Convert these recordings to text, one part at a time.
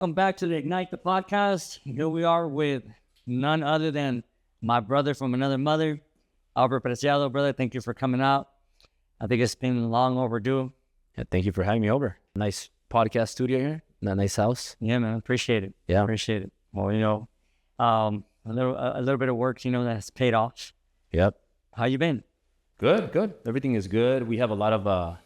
Welcome back to the Ignite the podcast. Here we are with none other than my brother from another mother, Alba PRECIADO. Brother, thank you for coming out. I think it's been long overdue. Yeah, thank you for having me over. Nice podcast studio here. That nice house. Yeah, man, appreciate it. Yeah. Appreciate it. Well, a little bit of work, that's paid off. Yep. How you been? Good. Everything is good. We have a lot of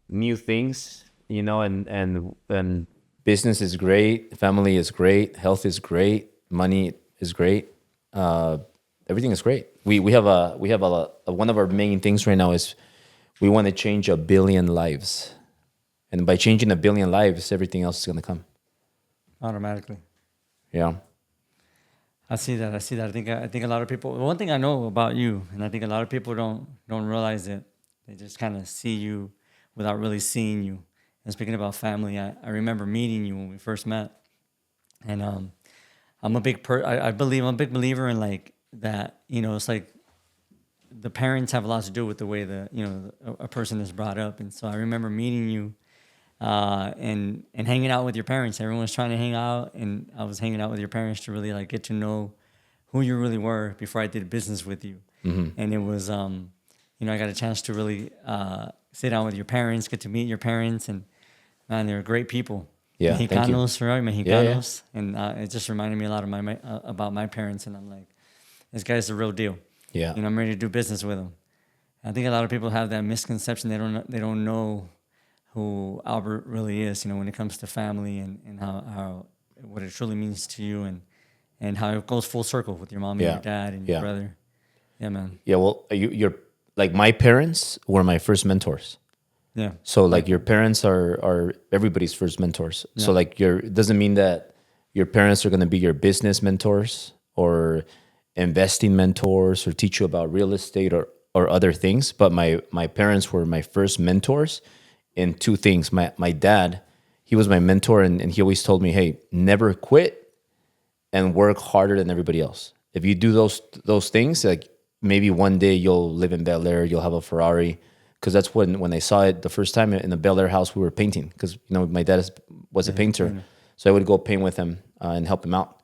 new things, and business is great, family is great, health is great, money is great. Everything is great. We have one of our main things right now is we want to change 1 billion lives. And by changing 1 billion lives, everything else is going to come. Automatically. Yeah. I see that. I think a lot of people. One thing I know about you, and I think a lot of people don't realize it. They just kind of see you without really seeing you. And speaking about family, I remember meeting you when we first met, and I'm a big I'm a big believer in like that. It's like the parents have a lot to do with the way a person is brought up, and so I remember meeting you. And hanging out with your parents. Everyone was trying to hang out, and I was hanging out with your parents to really like get to know who you really were before I did business with you. Mm-hmm. And it was, I got a chance to really sit down with your parents, get to meet your parents, and man, they're great people. Yeah, Mexicanos, right? Mexicanos, Yeah. And it just reminded me a lot of about my parents, and I'm like, this guy's the real deal. Yeah. I'm ready to do business with him. I think a lot of people have that misconception. They don't know who Albert really is, when it comes to family and how what it truly means to you and how it goes full circle with your mom and your dad and your brother. Yeah, man. Yeah, well, you're like my parents were my first mentors. Yeah. So like your parents are everybody's first mentors. Yeah. So like it doesn't mean that your parents are going to be your business mentors or investing mentors or teach you about real estate or other things. But my parents were my first mentors in two things. My dad, he was my mentor, and he always told me, hey, never quit and work harder than everybody else. If you do those things, like maybe one day you'll live in Bel Air, you'll have a Ferrari. Because that's when I saw it the first time in the Bel Air house, we were painting. Because my dad was a painter. Yeah. So I would go paint with him and help him out.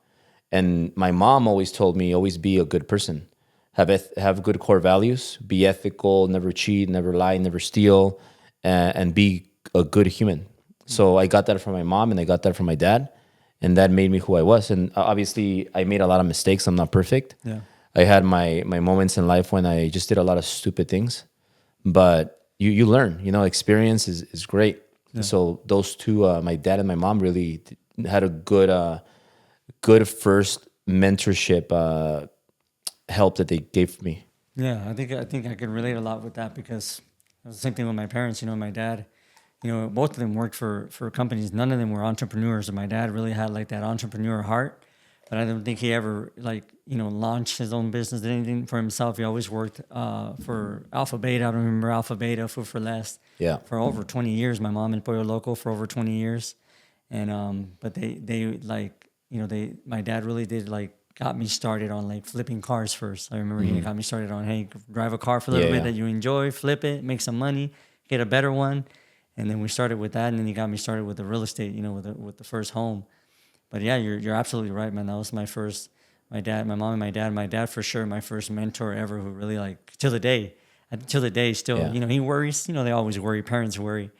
And my mom always told me, always be a good person. Have good core values. Be ethical, never cheat, never lie, never steal. And be a good human. So I got that from my mom and I got that from my dad. And that made me who I was. And obviously, I made a lot of mistakes. I'm not perfect. Yeah. I had my moments in life when I just did a lot of stupid things. But you learn. Experience is great. Yeah. So those two, my dad and my mom, really had a good first mentorship help that they gave me. Yeah, I think I can relate a lot with that because it was the same thing with my parents. My dad, both of them worked for companies. None of them were entrepreneurs. And my dad really had like that entrepreneur heart, but I don't think he ever launched his own business, did anything for himself. He always worked for Alpha Beta. I don't remember Alpha Beta, Food for Less. Yeah. For over 20 years. My mom in Pollo Loco for over 20 years. And but they like, my dad really did like got me started on like flipping cars first. I remember he got me started on, hey, drive a car for a little bit that you enjoy, flip it, make some money, get a better one. And then we started with that, and then he got me started with the real estate, with the first home. But yeah, you're absolutely right, man. That was my mom and my dad for sure, my first mentor ever, who really like till the day still, he worries, they always worry, parents worry.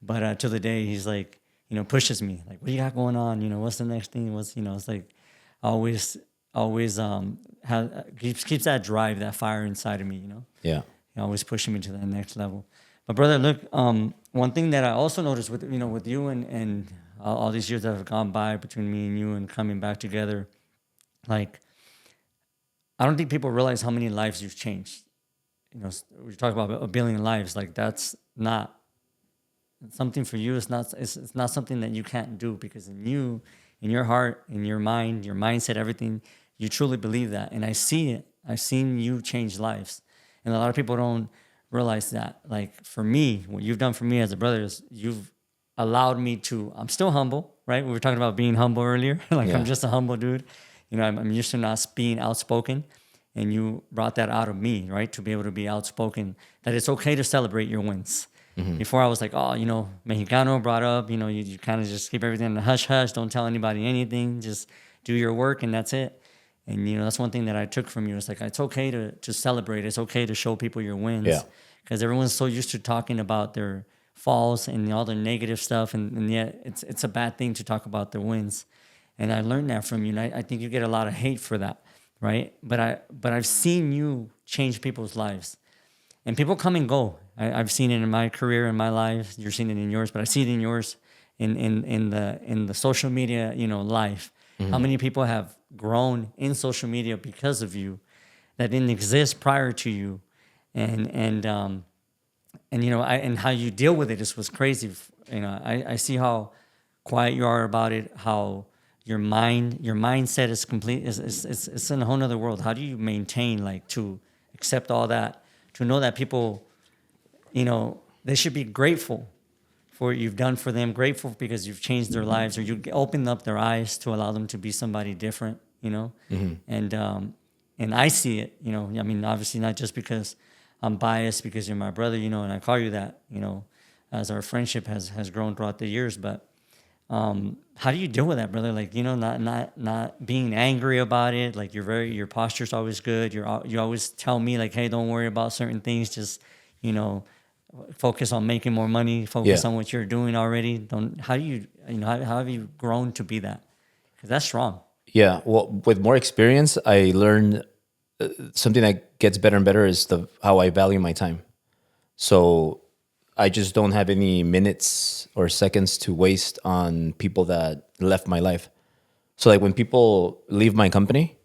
But till the day he's like, pushes me like, what do you got going on? What's the next thing? It's like always keeps that drive, that fire inside of me, Yeah. Always pushing me to that next level. But brother, look, one thing that I also noticed with you and all these years that have gone by between me and you and coming back together, like I don't think people realize how many lives you've changed. We talk about 1 billion lives, like that's not something for you. It's not something that you can't do, because in your heart, in your mind, your mindset, everything, you truly believe that. And I see it. I've seen you change lives. And a lot of people don't realize that. Like for me, what you've done for me as a brother is you've allowed me to, I'm still humble, right? We were talking about being humble earlier. I'm just a humble dude. I'm used to not being outspoken. And you brought that out of me, right? To be able to be outspoken, that it's okay to celebrate your wins. Before I was like, oh, Mexicano brought up, you kind of just keep everything in the hush hush. Don't tell anybody anything. Just do your work and that's it. And, that's one thing that I took from you. It's like, it's okay to celebrate. It's okay to show people your wins. Yeah. Because everyone's so used to talking about their falls and all the negative stuff. And yet it's a bad thing to talk about their wins. And I learned that from you. And I think you get a lot of hate for that, right? But I've seen you change people's lives. And people come and go. I've seen it in my career, in my life. You're seeing it in yours, but I see it in yours, in the social media, life. How many people have grown in social media because of you that didn't exist prior to you, and how you deal with it just was crazy. I see how quiet you are about it. How your mindset is complete. It's in a whole nother world. How do you maintain to accept all that? To know that people, they should be grateful for what you've done for them, grateful because you've changed their lives or you opened up their eyes to allow them to be somebody different, and I see it, obviously not just because I'm biased because you're my brother, and I call you that, as our friendship has grown throughout the years, but how do you deal with that, brother? Not being angry about it. Like your posture's always good. You always tell me hey, don't worry about certain things. Just, focus on making more money. Focus on what you're doing already. How have you grown to be that? Because that's strong. Yeah. Well, with more experience, I learned something that gets better and better is how I value my time. So I just don't have any minutes or seconds to waste on people that left my life. So when people leave my company,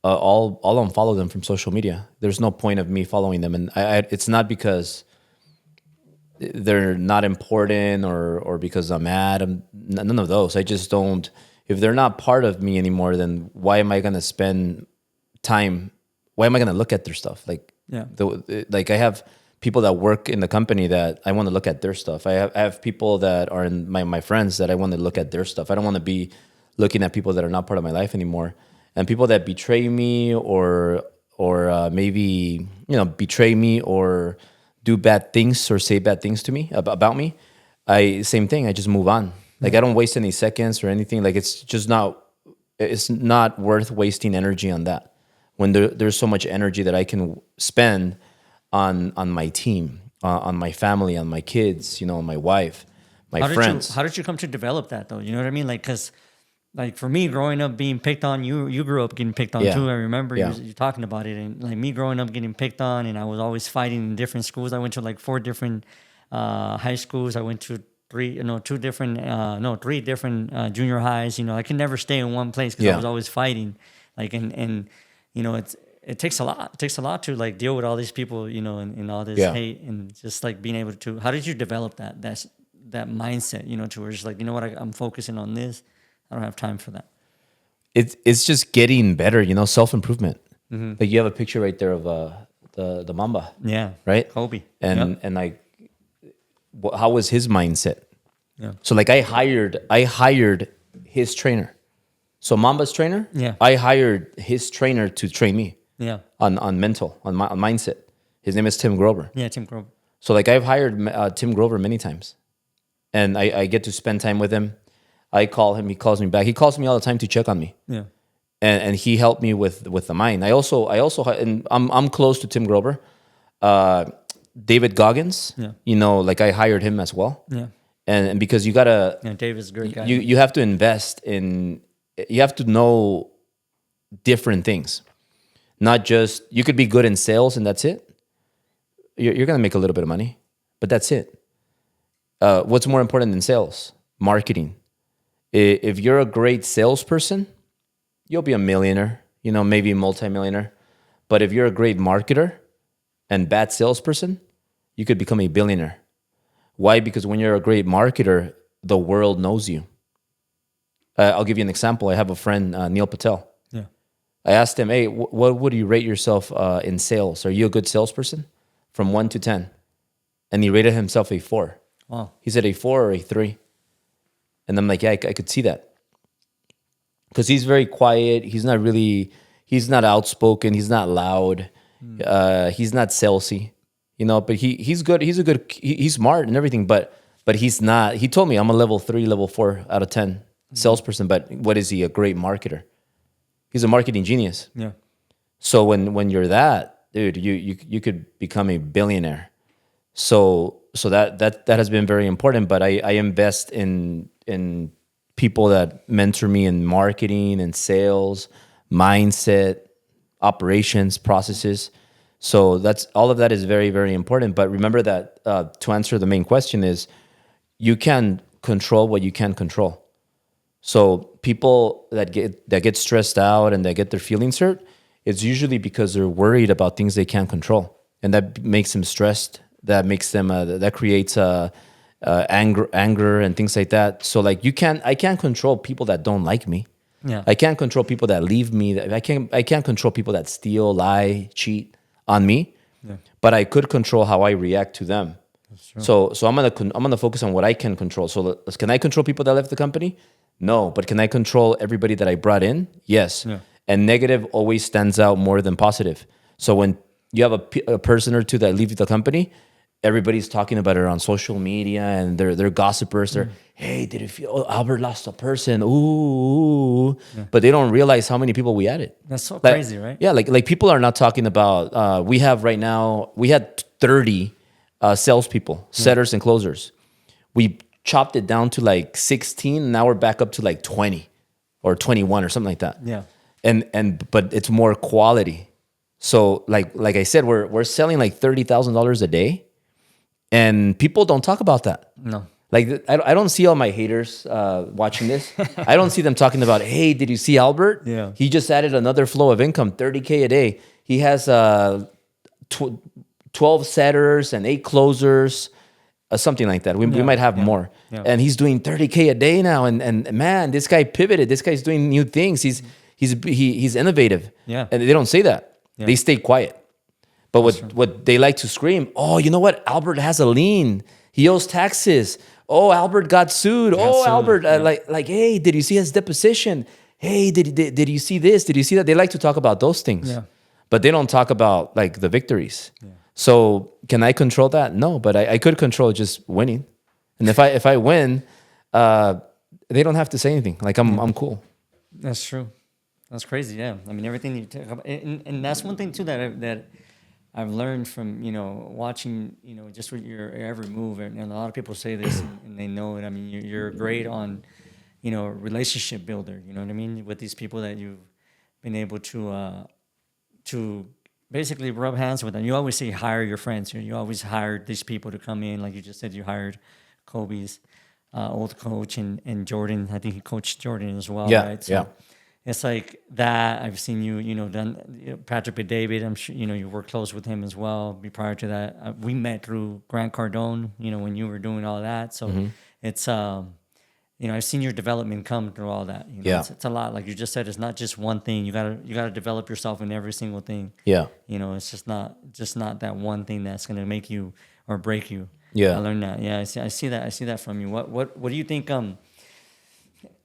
I'll unfollow them from social media. There's no point of me following them. And it's not because they're not important or because I'm mad. None of those. I just don't. If they're not part of me anymore, then why am I going to spend time? Why am I going to look at their stuff? I have people that work in the company that I want to look at their stuff. I have people that are in my friends that I want to look at their stuff. I don't want to be looking at people that are not part of my life anymore. And people that betray me or maybe, betray me or do bad things or say bad things to me about me, same thing. I just move on. I don't waste any seconds or anything. It's not worth wasting energy on that when there's so much energy that I can spend on my team, on my family, on my kids, on my wife, my friends. How did you come to develop that though? You know what I mean? Because for me, growing up being picked on, you grew up getting picked on too. I remember you talking about it, and me growing up getting picked on, and I was always fighting in different schools. I went to 4 different high schools. I went to 3 different junior highs. I could never stay in one place because I was always fighting. It takes a lot. It takes a lot to deal with all these people, and all this hate, and just being able to. How did you develop that mindset, to where it's I'm focusing on this. I don't have time for that. It's just getting better, self-improvement. You have a picture right there of the Mamba. Yeah. Right? Kobe. And how was his mindset? Yeah. So I hired his trainer. So Mamba's trainer, yeah, I hired his trainer to train me. Yeah. On mental, on mindset. His name is Tim Grover. Yeah, Tim Grover. So I've hired Tim Grover many times. And I get to spend time with him. I call him, he calls me back. He calls me all the time to check on me. Yeah. And he helped me with the mind. I also and I'm close to Tim Grover. David Goggins, I hired him as well. Yeah. And because you gotta, David's a great guy. You have to invest in, you have to know different things. Not just, you could be good in sales and that's it. You're gonna make a little bit of money, but that's it. What's more important than sales? Marketing. If you're a great salesperson, you'll be a millionaire, maybe a multimillionaire. But if you're a great marketer and bad salesperson, you could become a billionaire. Why? Because when you're a great marketer, the world knows you. I'll give you an example. I have a friend, Neil Patel. Yeah. I asked him, hey, what would you rate yourself in sales? Are you a good salesperson? From 1 to 10. And he rated himself a 4. Wow. He said a 4 or a 3. And I'm like, yeah, I could see that. Because he's very quiet. He's not outspoken. He's not loud. He's not salesy. But he's good. He's smart and everything, but he's not. He told me I'm a level 3, level 4 out of 10 salesperson. But what is he? A great marketer. He's a marketing genius. Yeah. So when you're that dude, you could become a billionaire. So that has been very important. But I invest in people that mentor me in marketing and sales, mindset, operations, processes. So that's all of that is very, very important. But remember that to answer the main question is you can control what you can control. So people that get stressed out and that get their feelings hurt, it's usually because they're worried about things they can't control, and that makes them stressed. That makes them that creates anger and things like that. So like I can't control people that don't like me. Yeah. I can't control people that leave me. I can't control people that steal, lie, cheat on me. Yeah. But I could control how I react to them. So I'm gonna focus on what I can control. So can I control people that left the company? No, but can I control everybody that I brought in? Yes. Yeah. And negative always stands out more than positive. So when you have a person or two that leave the company, everybody's talking about it on social media, and they're gossipers. They're, hey, did you feel Albert lost a person? Ooh. Yeah. But they don't realize how many people we added. That's so crazy, right? Yeah, like people are not talking about. We had 30 salespeople, setters and closers. We chopped it down to like 16. Now we're back up to like 20 or 21 or something like that. Yeah. But it's more quality. So like I said, we're selling like $30,000 a day. And people don't talk about that. No. Like, I don't see all my haters watching this. I don't see them talking about, hey, did you see Albert? Yeah. He just added another flow of income, $30K a day. He has 12 setters and 8 closers, something like that. We might have more. Yeah. And he's doing $30K a day now. And man, this guy pivoted. This guy's doing new things. He's innovative. Yeah. And they don't say that. Yeah. They stay quiet. But what they like to scream, oh, you know what? Albert has a lien. He owes taxes. Oh, Albert got sued. Albert, like, hey, did you see his deposition? Hey, did you see this? Did you see that? They like to talk about those things. Yeah. But they don't talk about like the victories. Yeah. So can I control that? No, but I could control just winning. And if I win, they don't have to say anything. Like I'm cool. That's true. That's crazy. Yeah. I mean, everything you talk about, and that's one thing too that I've learned from, watching, just with your every move. And a lot of people say this and they know it. I mean, you're great on, relationship builder, you know what I mean? With these people that you've been able to basically rub hands with them. You always say hire your friends. You always hired these people to come in. Like you just said, you hired Kobe's old coach and Jordan. I think he coached Jordan as well, right? So, yeah. It's like that. I've seen you, done Patrick David. I'm sure, you work close with him as well. Prior to that, we met through Grant Cardone, when you were doing all that. So it's, I've seen your development come through all that. It's a lot. Like you just said, it's not just one thing. You gotta develop yourself in every single thing. Yeah. It's just not that one thing that's gonna make you or break you. Yeah. I learned that. Yeah. I see that. I see that from you. What do you think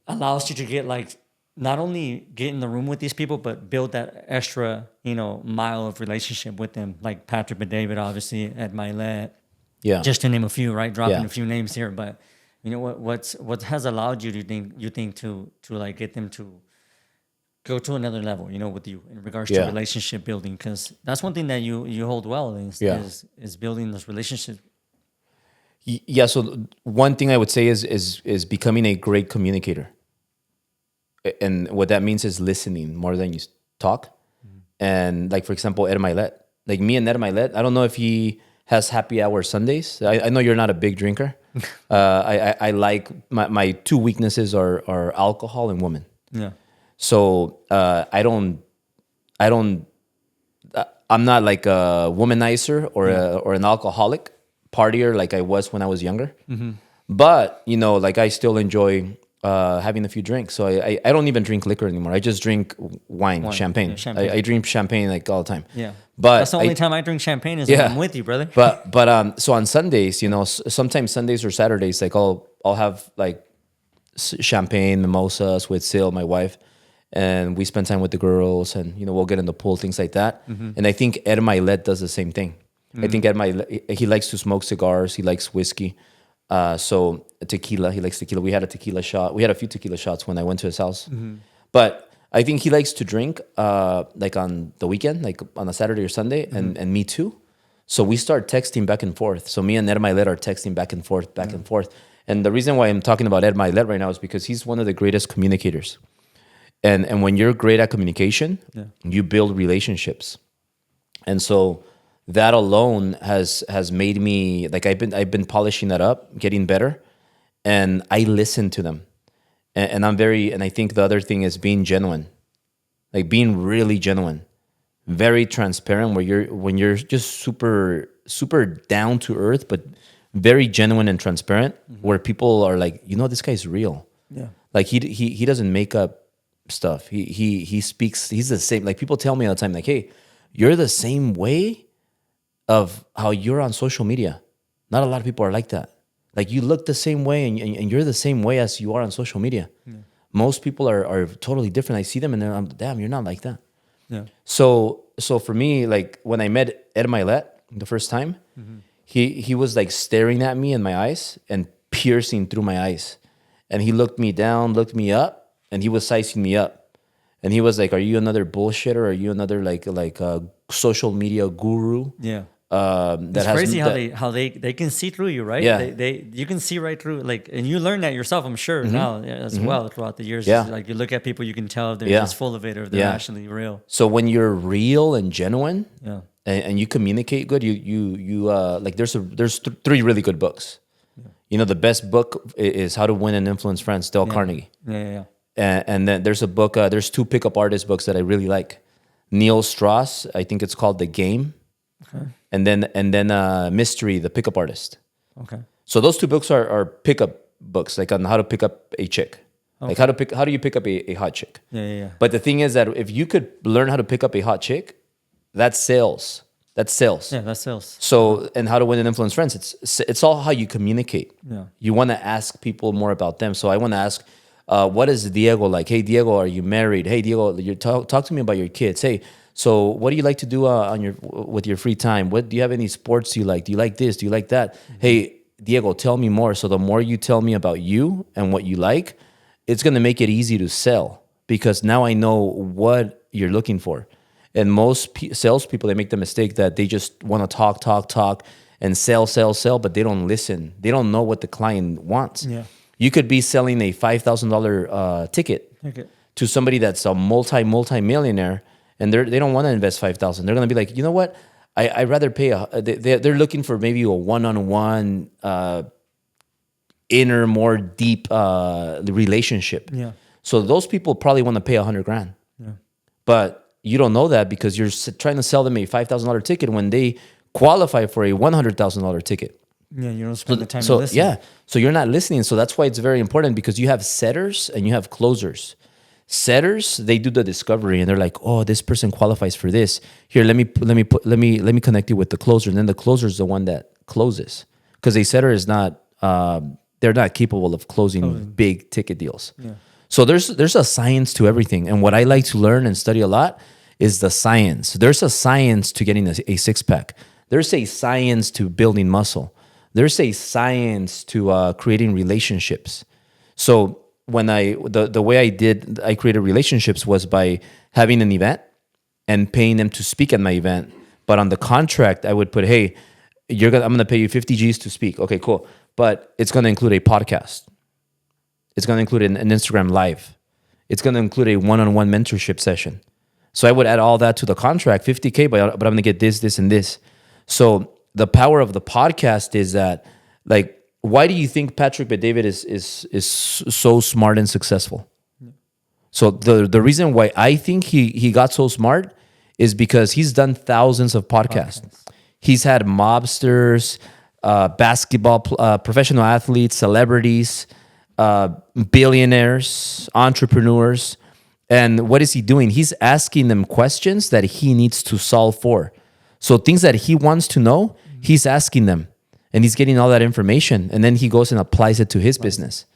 allows you to get like, not only get in the room with these people, but build that extra, mile of relationship with them, like Patrick and David, obviously, at IGNYTE. Yeah. Just to name a few, right? Dropping a few names here, but what has allowed you to like get them to go to another level, with you in regards to relationship building? Because that's one thing that you hold well is building those relationships. Yeah. So one thing I would say is becoming a great communicator. And what that means is listening more than you talk. Mm-hmm. And like, for example, IGNYTE, like me and IGNYTE, I don't know if he has happy hour Sundays. I know you're not a big drinker. I like my two weaknesses are alcohol and women. Yeah. So I'm not like a womanizer or an alcoholic partier like I was when I was younger. Mm-hmm. But like I still enjoy having a few drinks. So I don't even drink liquor anymore. I just drink wine. Champagne. Yeah, champagne. I drink champagne like all the time. Yeah. But that's the only time I drink champagne is when I'm with you, brother. But so on Sundays, sometimes Sundays or Saturdays, like I'll have like champagne, mimosas with Sil, my wife, and we spend time with the girls, and we'll get in the pool, things like that. Mm-hmm. And I think IGNYTE does the same thing. I think he likes to smoke cigars. He likes whiskey. So tequila, he likes tequila. We had a tequila shot. We had a few tequila shots when I went to his house. But I think he likes to drink like on the weekend, like on a Saturday or Sunday, and me too. So we start texting back and forth. So me and Ed Milet are texting back and forth, back and forth. And the reason why I'm talking about Ed Milet right now is because he's one of the greatest communicators. And when you're great at communication, you build relationships. And so that alone has made me, like, I've been polishing that up, getting better, and I listen to them. And I think the other thing is being genuine, like being really genuine, very transparent, when you're just super, super down to earth, but very genuine and transparent, where people are like, this guy's real. Yeah. Like he doesn't make up stuff. He speaks, he's the same. Like, people tell me all the time, like, hey, you're the same way of how you're on social media. Not a lot of people are like that. Like, you look the same way and you're the same way as you are on social media. Yeah. Most people are totally different. I see them and they're like, damn, you're not like that. Yeah. So for me, like, when I met Ed Milet the first time, he was like staring at me in my eyes and piercing through my eyes. And he looked me down, looked me up, and he was sizing me up. And he was like, are you another bullshitter? Are you another like social media guru? Yeah. It's crazy how they can see through you, right? Yeah. You can see right through, like, and you learn that yourself, I'm sure, now as well throughout the years. Yeah. Like, you look at people, you can tell if they're just full of it or if they're actually real. So when you're real and genuine, and you communicate good, you like, there's three really good books. Yeah. The best book is How to Win and Influence Friends, Dale Carnegie. Yeah. And then there's a book, there's two pickup artist books that I really like. Neil Strauss, I think it's called The Game. Okay. And then Mystery, the Pickup Artist. Okay. So those two books are pickup books, like on how to pick up a chick. Okay. Like how do you pick up a hot chick? Yeah. But the thing is that if you could learn how to pick up a hot chick, that's sales. That's sales. Yeah, that's sales. So, and How to Win and Influence Friends, it's all how you communicate. Yeah. You want to ask people more about them. So I want to ask, what is Diego like? Hey, Diego, are you married? Hey, Diego, talk to me about your kids. Hey, so what do you like to do with your free time? Do you have any sports you like? Do you like this? Do you like that? Hey, Diego, tell me more. So the more you tell me about you and what you like, it's going to make it easy to sell, because now I know what you're looking for. And most salespeople, they make the mistake that they just want to talk, and sell, but they don't listen. They don't know what the client wants. Yeah. You could be selling a $5,000 ticket to somebody that's a multi-millionaire, and they don't want to invest $5,000. They're going to be like, you know what? I'd rather pay they're looking for maybe a one-on-one, inner, more deep relationship. Yeah. So those people probably want to pay $100,000. Yeah. But you don't know that because you're trying to sell them a $5,000 ticket when they qualify for a $100,000 ticket. Yeah, you don't spend the time to listen. Yeah, so you're not listening. So that's why it's very important, because you have setters and you have closers. Setters, they do the discovery and they're like, oh, this person qualifies for this. Here, let me connect you with the closer, and then the closer is the one that closes, because a setter is not they're not capable of closing big ticket deals. Yeah. So there's a science to everything, and what I like to learn and study a lot is the science. There's a science to getting a six pack. There's a science to building muscle. There's a science to creating relationships. So when the way I created relationships was by having an event and paying them to speak at my event. But on the contract, I would put, hey, I'm gonna pay you 50 G's to speak. Okay, cool. But it's gonna include a podcast. It's gonna include an Instagram live. It's gonna include a one-on-one mentorship session. So I would add all that to the contract, 50K, but I'm gonna get this, and this. So the power of the podcast is that, like, why do you think Patrick Bet-David is so smart and successful? Yeah. So the reason why I think he got so smart is because he's done thousands of podcasts. He's had mobsters, basketball, professional athletes, celebrities, billionaires, entrepreneurs. And what is he doing? He's asking them questions that he needs to solve for. So things that he wants to know, he's asking them. And he's getting all that information, and then he goes and applies it to his business.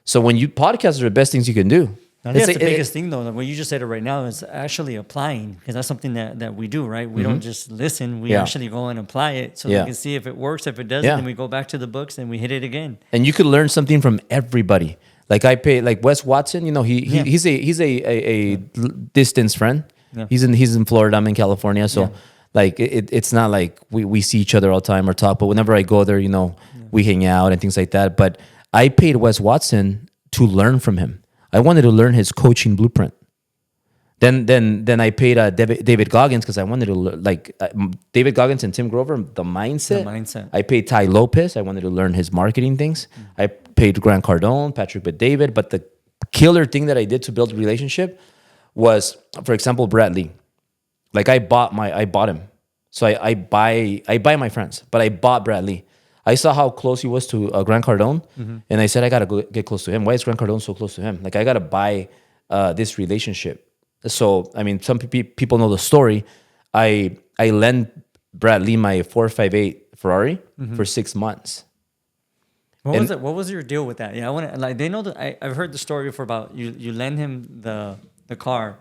So when you podcasts are the best things you can do. I think that's the biggest thing, though. Like what you just said it right now is actually applying, because that's something that we do, right? We don't just listen. We actually go and apply it so we can see if it works. If it doesn't, then we go back to the books and we hit it again. And you could learn something from everybody. Like I pay, like Wes Watson, you know, he's a distance friend. Yeah. He's in Florida. I'm in California. So like it's not like we see each other all the time or talk, but whenever I go there, you know, we hang out and things like that. But I paid Wes Watson to learn from him. I wanted to learn his coaching blueprint. Then I paid David Goggins because I wanted to learn, David Goggins and Tim Grover, the mindset. I paid Ty Lopez. I wanted to learn his marketing things. I paid Grant Cardone, Patrick Bet-David. But the killer thing that I did to build a relationship was, for example, Brad Lee. Like I bought him. So I buy my friends, but I bought Brad Lee. I saw how close he was to Grant Cardone, and I said, I got to get close to him. Why is Grant Cardone so close to him? Like, I got to buy this relationship. So, I mean, some people know the story. I lent Brad Lee my 458 Ferrari for 6 months. What was it? What was your deal with that? Yeah, I want to, like, they know that I've heard the story before about you lend him the car,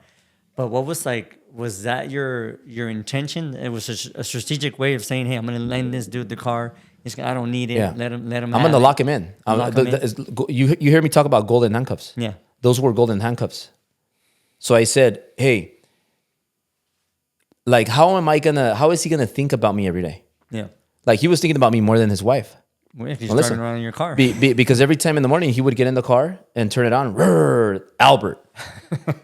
but what was that your intention? It was a strategic way of saying, hey, I'm going to lend this dude the car. I don't need it. Yeah. Let him. I'm gonna lock him in. You hear me talk about golden handcuffs? Yeah, those were golden handcuffs. So I said, hey, like, how is he gonna think about me every day? Yeah, like he was thinking about me more than his wife. Well, if he's driving around in your car, because every time in the morning he would get in the car and turn it on, Albert,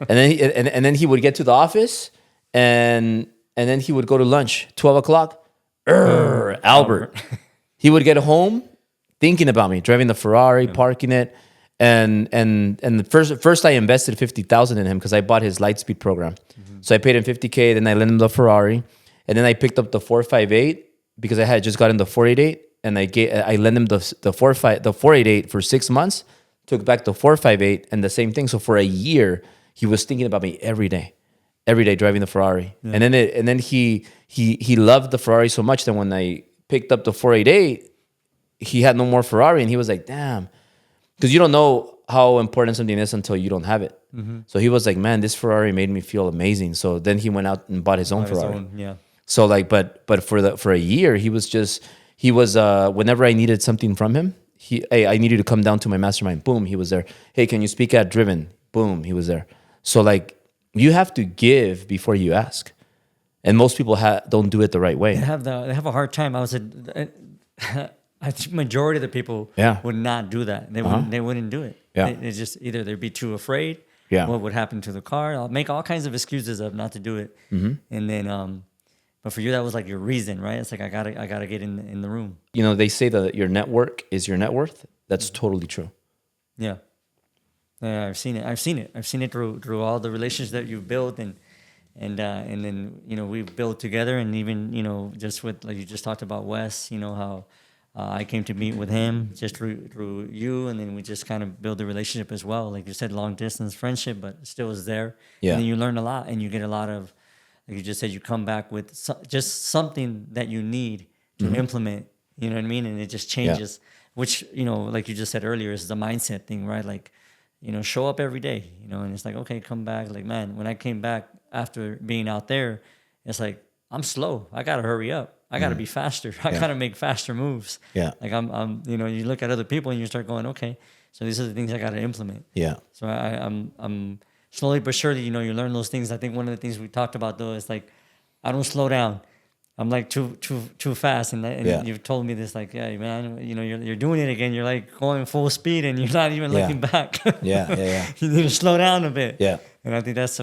and then he would get to the office and then he would go to lunch, 12 o'clock, Albert. He would get home thinking about me, driving the Ferrari, parking it, and the first I invested $50,000 in him because I bought his Lightspeed program. So I paid him $50K, then I lent him the Ferrari, and then I picked up the 458 because I had just gotten the 488, and I lent him the 488 for 6 months, took back the 458, and the same thing. So for a year, he was thinking about me every day driving the Ferrari, and then he loved the Ferrari so much that when I picked up the 488, he had no more Ferrari, and he was like, damn, because you don't know how important something is until you don't have it. So he was like, man, this Ferrari made me feel amazing. So then he went out and bought his own Ferrari. So like, but for a year, he was whenever I needed something from him, I needed to come down to my mastermind, boom, he was there. Hey, can you speak at Driven? Boom, he was there. So like, you have to give before you ask. And most people don't do it the right way. They have a hard time. I think majority of the people would not do that. They wouldn't do it. Yeah. It's just either they'd be too afraid. Yeah. What would happen to the car? I'll make all kinds of excuses of not to do it. And then, but for you, that was like your reason, right? It's like I gotta get in the room. You know, they say that your network is your net worth. That's totally true. Yeah. Yeah, I've seen it through all the relationships that you've built and then, you know, we've built together, and even, you know, just with, like you just talked about Wes, you know, how I came to meet with him just through you, and then we just kind of build a relationship as well. Like you said, long distance friendship, but still is there. Yeah. And then you learn a lot, and you get a lot of, like you just said, you come back with just something that you need to implement, you know what I mean? And it just changes, which, you know, like you just said earlier, is the mindset thing, right? Like, you know, show up every day, you know, and it's like, okay, come back. Like, man, when I came back after being out there, it's like, I'm slow. I got to hurry up. I got to be faster. I got to make faster moves. Yeah. Like I'm, you know, you look at other people and you start going, okay, so these are the things I got to implement. Yeah. So I'm slowly but surely, you know, you learn those things. I think one of the things we talked about though is like, I don't slow down. I'm like too fast, and you've told me this, like, yeah, man, you know, you're doing it again. You're like going full speed, and you're not even looking back. Yeah. You need to slow down a bit. Yeah. And I think that's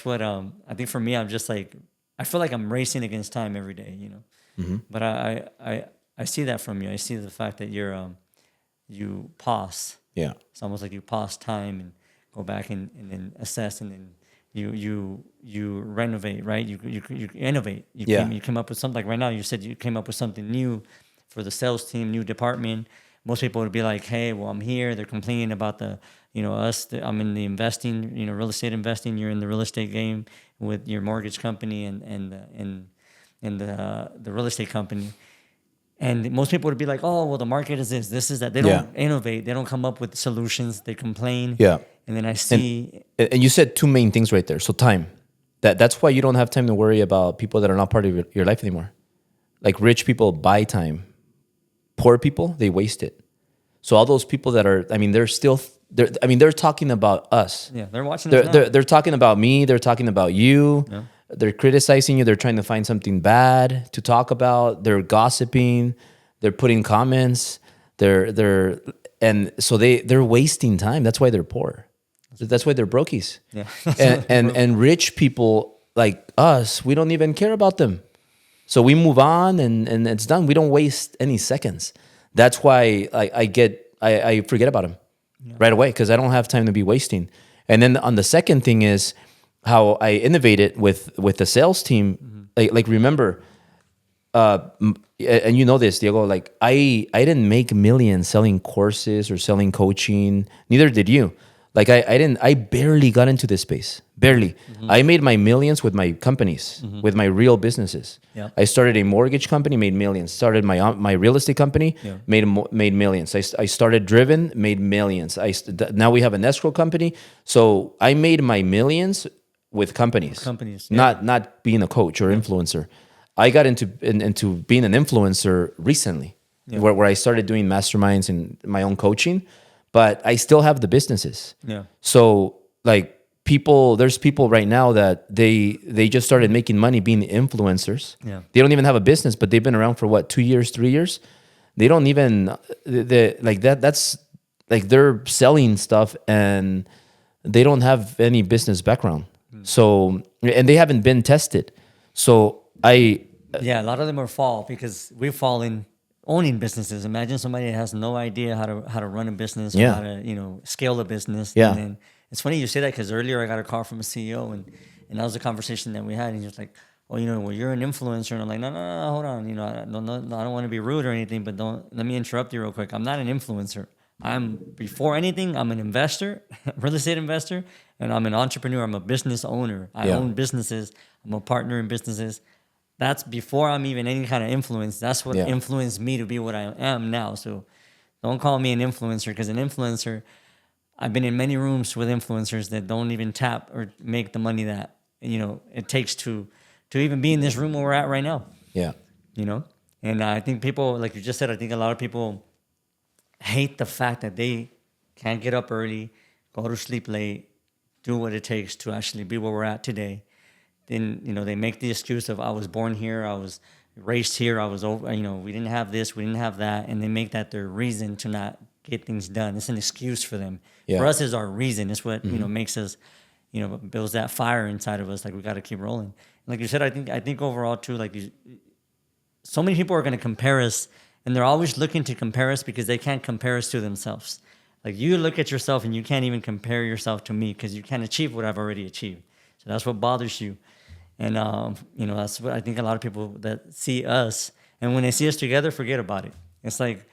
what I think for me, I'm just like, I feel like I'm racing against time every day, you know. But I see that from you. I see the fact that you pause. Yeah. It's almost like you pause time and go back and then assess, and then you renovate, right? You innovate. You come up with something. Like right now, you said you came up with something new for the sales team, new department. Most people would be like, "Hey, well, I'm here." They're complaining about the, you know, I'm in the investing, you know, real estate investing. You're in the real estate game with your mortgage company and the real estate company. And most people would be like, oh, well, the market is this is that. They don't innovate. They don't come up with solutions. They complain. Yeah. And then I see. And you said two main things right there. So time. That's why you don't have time to worry about people that are not part of your life anymore. Like rich people buy time. Poor people, they waste it. So all those people that are, I mean, they're talking about us. Yeah, they're watching us now. They're talking about me. They're talking about you. Yeah. They're criticizing you. They're trying to find something bad to talk about. They're gossiping. They're putting comments. And so they're wasting time. That's why they're poor. That's why they're brokies. Yeah. and rich people like us, we don't even care about them. So we move on and it's done. We don't waste any seconds. That's why I forget about them right away because I don't have time to be wasting. And then on the second thing is how I innovated with the sales team. Like remember, and you know this, Diego, like I didn't make millions selling courses or selling coaching. Neither did you. Like I barely got into this space. Barely. I made my millions with my companies, with my real businesses. Yeah. I started a mortgage company, made millions. Started my real estate company, made millions. I started Driven, made millions. Now we have an escrow company. So I made my millions with companies. Not being a coach or influencer. I got into being an influencer recently, where I started doing masterminds and my own coaching. But I still have the businesses. Yeah. So like there's people right now that they just started making money being influencers. Yeah. They don't even have a business, but they've been around for what, 2 years, 3 years? They don't even like that. That's like they're selling stuff and they don't have any business background. So and they haven't been tested. So a lot of them are fall because we've fallen owning businesses. Imagine somebody that has no idea how to run a business, or how to scale a business. Yeah. And then it's funny you say that because earlier I got a call from a CEO and that was a conversation that we had. And he was like, "Oh, well, you're an influencer." And I'm like, "No, hold on. I don't want to be rude or anything, but let me interrupt you real quick. I'm not an influencer. Before anything, I'm an investor, real estate investor, and I'm an entrepreneur. I'm a business owner. I own businesses. I'm a partner in businesses." That's before I'm even any kind of influence. That's what influenced me to be what I am now. So don't call me an influencer because an influencer, I've been in many rooms with influencers that don't even tap or make the money that, it takes to even be in this room where we're at right now. Yeah. And I think people, like you just said, I think a lot of people hate the fact that they can't get up early, go to sleep late, do what it takes to actually be where we're at today. Then, they make the excuse of I was born here, I was raised here, I was over, we didn't have this, we didn't have that. And they make that their reason to not get things done. It's an excuse for them. Yeah. For us, it's our reason. It's what, makes us, builds that fire inside of us. Like we got to keep rolling. And like you said, I think overall too, like so many people are going to compare us and they're always looking to compare us because they can't compare us to themselves. Like you look at yourself and you can't even compare yourself to me because you can't achieve what I've already achieved. So that's what bothers you. And, that's what I think a lot of people that see us, and when they see us together, forget about it. It's like,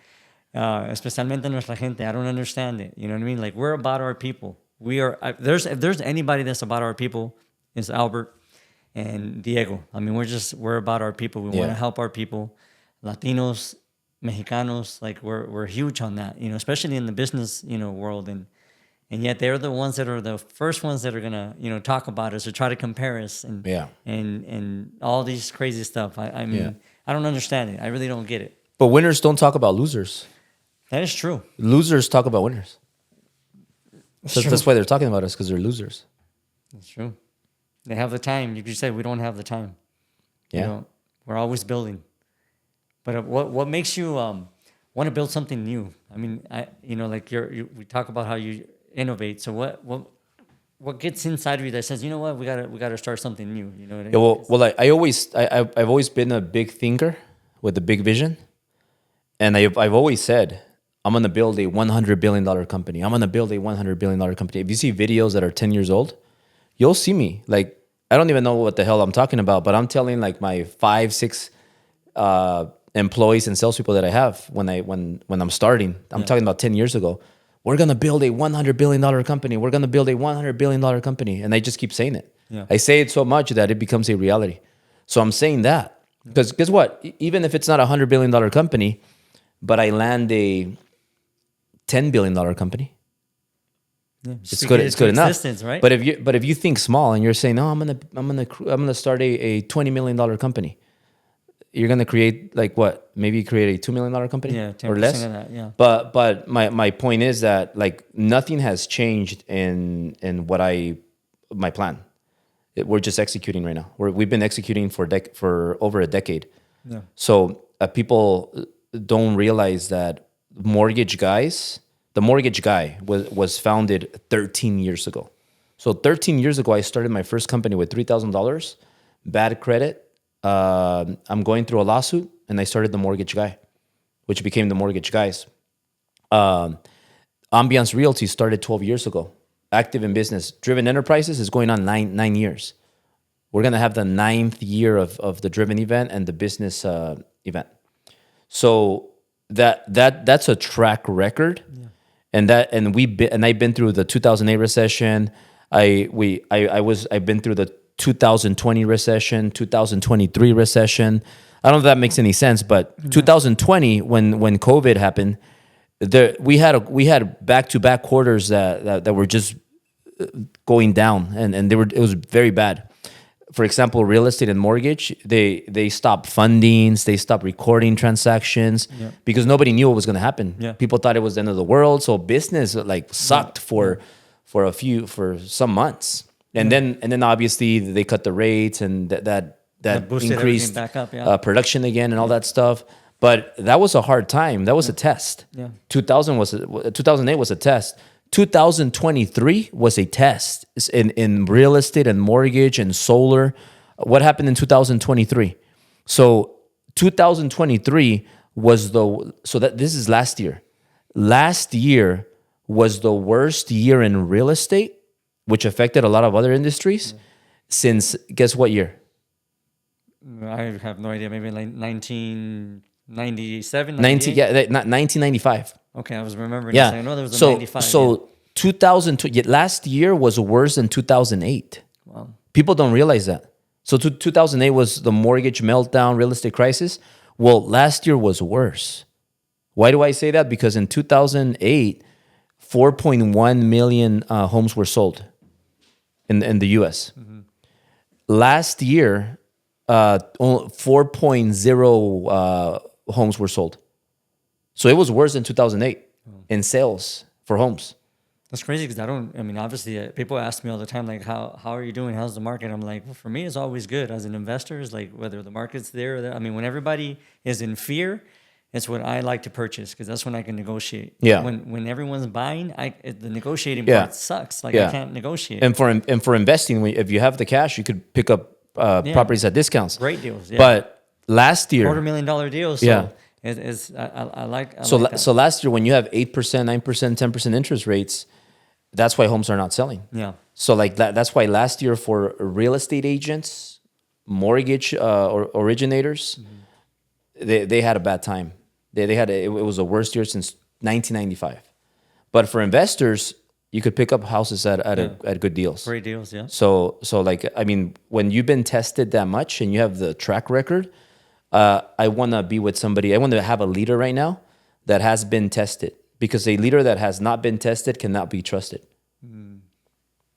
especialmente nuestra gente, I don't understand it. You know what I mean? Like, we're about our people. If there's anybody that's about our people, it's Albert and Diego. I mean, we're about our people. We want to help our people. Latinos, Mexicanos, like, we're huge on that, especially in the business, world. And yet they're the ones that are the first ones that are gonna, talk about us or try to compare us and all these crazy stuff. I mean, I don't understand it. I really don't get it. But winners don't talk about losers. That is true. Losers talk about winners. That's why they're talking about us, because they're losers. That's true. They have the time. You could say we don't have the time. Yeah. We're always building. But what makes you want to build something new? I mean, like we talk about how you innovate. So what gets inside of you that says, you know what, we gotta start something new? You know what I mean? Yeah, I've always been a big thinker with a big vision, and I've always said I'm gonna build a $100 billion company. I'm gonna build a $100 billion company. If you see videos that are 10 years old, you'll see me. Like, I don't even know what the hell I'm talking about, but I'm telling like my 5-6 employees and salespeople that I have when I'm starting. I'm talking about 10 years ago. We're going to build a $100 billion company. We're going to build a $100 billion company. And I just keep saying it. Yeah. I say it so much that it becomes a reality. So I'm saying that. Because guess what? Even if it's not $100 billion company, but I land a $10 billion company, Yeah. it's good. It's good enough. Right? But if you think small and you're saying, no, I'm gonna start a $20 million company, you're gonna create like what? Maybe create a $2 million company, Yeah, 10% or less. of that. Yeah. But my point is that like nothing has changed in what my plan. We're just executing right now. We've been executing for over a decade. Yeah. So people don't realize that the mortgage guy was founded 13 years ago. So 13 years ago, I started my first company with $3,000, bad credit. I'm going through a lawsuit, and I started the mortgage guy, which became the mortgage guys. Ambiance Realty started 12 years ago. Active in business. Driven Enterprises is going on nine years. We're going to have the 9th year of the Driven event and the business event. So that's a track record. Yeah. And I've been through the 2008 recession. I've been through the 2020 recession, 2023 recession. I don't know if that makes any sense, but 2020 when COVID happened, we had back-to-back quarters that were just going down, and it was very bad. For example, real estate and mortgage, they stopped fundings, they stopped recording transactions because nobody knew what was going to happen. Yeah. People thought it was the end of the world, so business like sucked for some months, and then obviously they cut the rates, and that increased back up, production again and all that stuff. But that was a hard time. That was a test. Yeah. 2008 was a test. 2023 was a test in real estate and mortgage and solar. What happened in 2023? So 2023 this is last year. Last year was the worst year in real estate, which affected a lot of other industries, since guess what year? I have no idea. Maybe like 1997, 1995. Okay, I was remembering. Yeah, I know there was a 95. So 2002, last year was worse than 2008. Wow. People don't realize that. So 2008 was the mortgage meltdown, real estate crisis. Well, last year was worse. Why do I say that? Because in 2008, 4.1 million homes were sold in the U.S. Mm-hmm. Last year, 4.0 homes were sold. So it was worse than 2008 in sales for homes. That's crazy because obviously people ask me all the time, like, how are you doing? How's the market? I'm like, well, for me, it's always good. As an investor, it's like whether the market's there or there. I mean, when everybody is in fear, it's what I like to purchase because that's when I can negotiate. Yeah. When everyone's buying, the negotiating part sucks. Like I can't negotiate. And for investing, if you have the cash, you could pick up properties at discounts. Great deals. Yeah. But last year, $250,000 deals. So I like that. So last year, when you have 8%, 9%, 10% interest rates, that's why homes are not selling. Yeah. So like that's why last year for real estate agents, mortgage originators, they had a bad time. It was the worst year since 1995. But for investors, you could pick up houses at good deals. Great deals, yeah. So like, I mean, when you've been tested that much and you have the track record, I want to be with somebody. I want to have a leader right now that has been tested, because a leader that has not been tested cannot be trusted.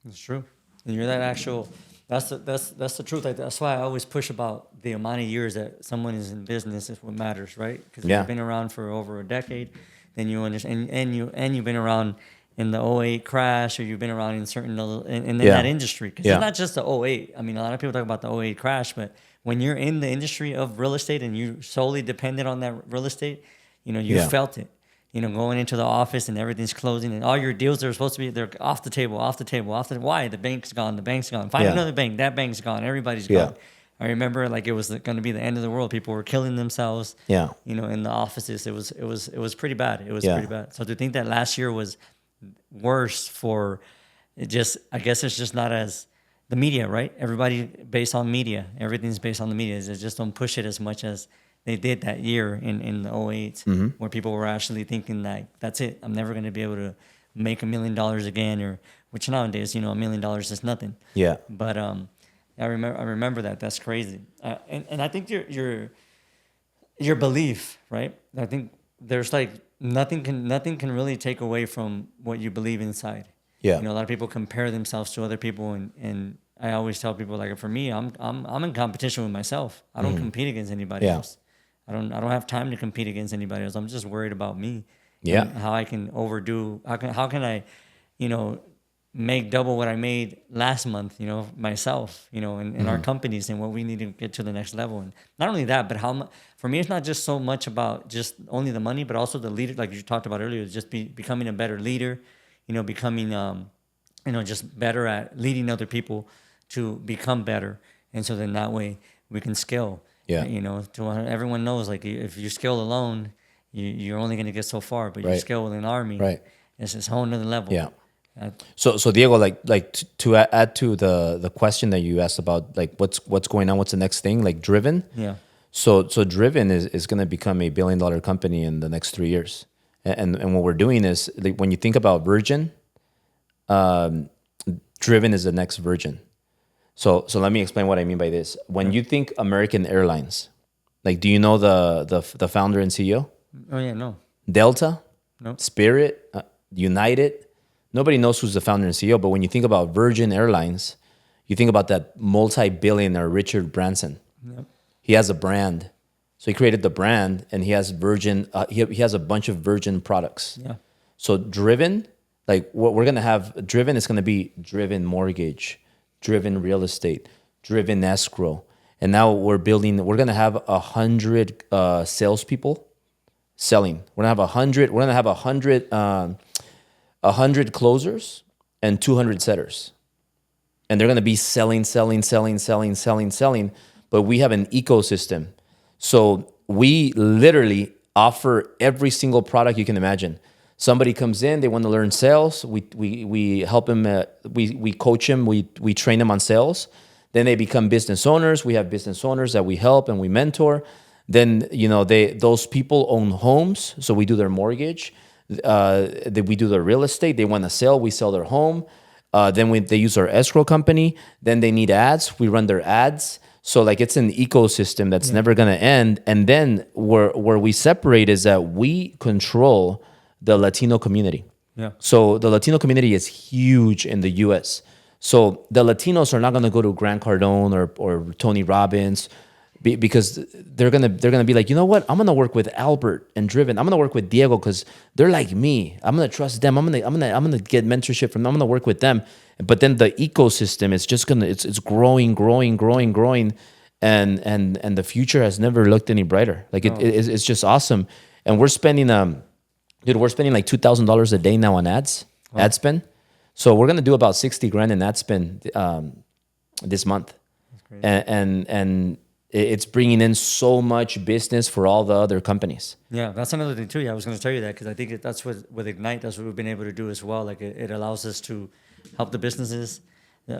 That's true. And you're that actual. That's the truth. That's why I always push about the amount of years that someone is in business is what matters, right? Because you've been around for over a decade, then you understand, and you've been around in the '08 crash, or you've been around in certain in that industry. Because it's not just the '08. I mean, a lot of people talk about the '08 crash, but when you're in the industry of real estate and you solely dependent on that real estate, you felt it. Going into the office and everything's closing and all your deals are supposed to be, they're off the table. Why? The bank's gone. Find another bank. That bank's gone. Everybody's gone. I remember like it was going to be the end of the world. People were killing themselves. Yeah. In the offices, it was pretty bad. It was pretty bad. So to think that last year was worse for it, just I guess it's just not as the media, right? Everybody based on media. Everything's based on the media. They just don't push it as much as they did that year in the '08, where people were actually thinking like, that's it. I'm never going to be able to make $1 million again, which nowadays, $1 million is nothing. Yeah. But I remember that. That's crazy. And I think your belief, right? I think there's like nothing can really take away from what you believe inside. Yeah. You know, a lot of people compare themselves to other people, and I always tell people, like, for me, I'm in competition with myself. I don't compete against anybody Yeah. else. I don't have time to compete against anybody else. I'm just worried about me Yeah. and how I can overdo. How can I, you know, make double what I made last month, you know, myself, you know, in our companies, and what we need to get to the next level. And not only that, but how much, for me, it's not just so much about just only the money, but also the leader, like you talked about earlier, just becoming a better leader, you know, becoming, you know, just better at leading other people to become better. And so then that way we can scale, Yeah. you know, everyone knows, like, if you scale alone, you're only going to get so far, but you Right. scale with an army, Right. it's just a whole nother level. Yeah. Uh, So Diego, to add to the question that you asked about, like what's going on, what's the next thing, like Driven. yeah. So Driven is going to become $1 billion company in the next 3 years, and what we're doing is, like, when you think about Virgin, Driven is the next Virgin. So let me explain what I mean by this. When you think American Airlines, like, do you know the founder and CEO? Oh yeah, no. Delta, Nope. Spirit, United. Nobody knows who's the founder and CEO, but when you think about Virgin Airlines, you think about that multi-billionaire Richard Branson. Yep. He has a brand, so he created the brand, and he has Virgin. He has a bunch of Virgin products. Yeah. So Driven, like what we're gonna have, Driven is gonna be Driven Mortgage, Driven Real Estate, Driven Escrow, and now we're building. We're gonna have 100 salespeople selling. We're gonna have 100. We're gonna have 100 closers and 200 setters, and they're gonna be selling. But we have an ecosystem, so we literally offer every single product you can imagine. Somebody comes in, they want to learn sales. We help them. We coach them. We train them on sales. Then they become business owners. We have business owners that we help and we mentor. Then, you know, those people own homes, so we do their mortgage. We do their real estate. They want to sell, we sell their home. Then they use our escrow company. Then they need ads, we run their ads. So, like, it's an ecosystem that's never gonna end. And then where we separate is that we control the Latino community. Yeah. So the Latino community is huge in the U.S. So the Latinos are not going to go to Grant Cardone or Tony Robbins, because they're gonna be like, you know what? I'm gonna work with Albert and Driven. I'm gonna work with Diego because they're like me. I'm gonna trust them. I'm gonna get mentorship from them. I'm gonna work with them. But then the ecosystem is just it's growing, and the future has never looked any brighter. Like it's just awesome. And we're spending we're spending like $2,000 a day now on ads, ad spend. So we're gonna do about 60 grand in ad spend this month. That's crazy. And it's bringing in so much business for all the other companies. Yeah, that's another thing too. Yeah, I was going to tell you that, because I think that's what with IGNYTE, that's what we've been able to do as well. Like, it allows us to help the businesses,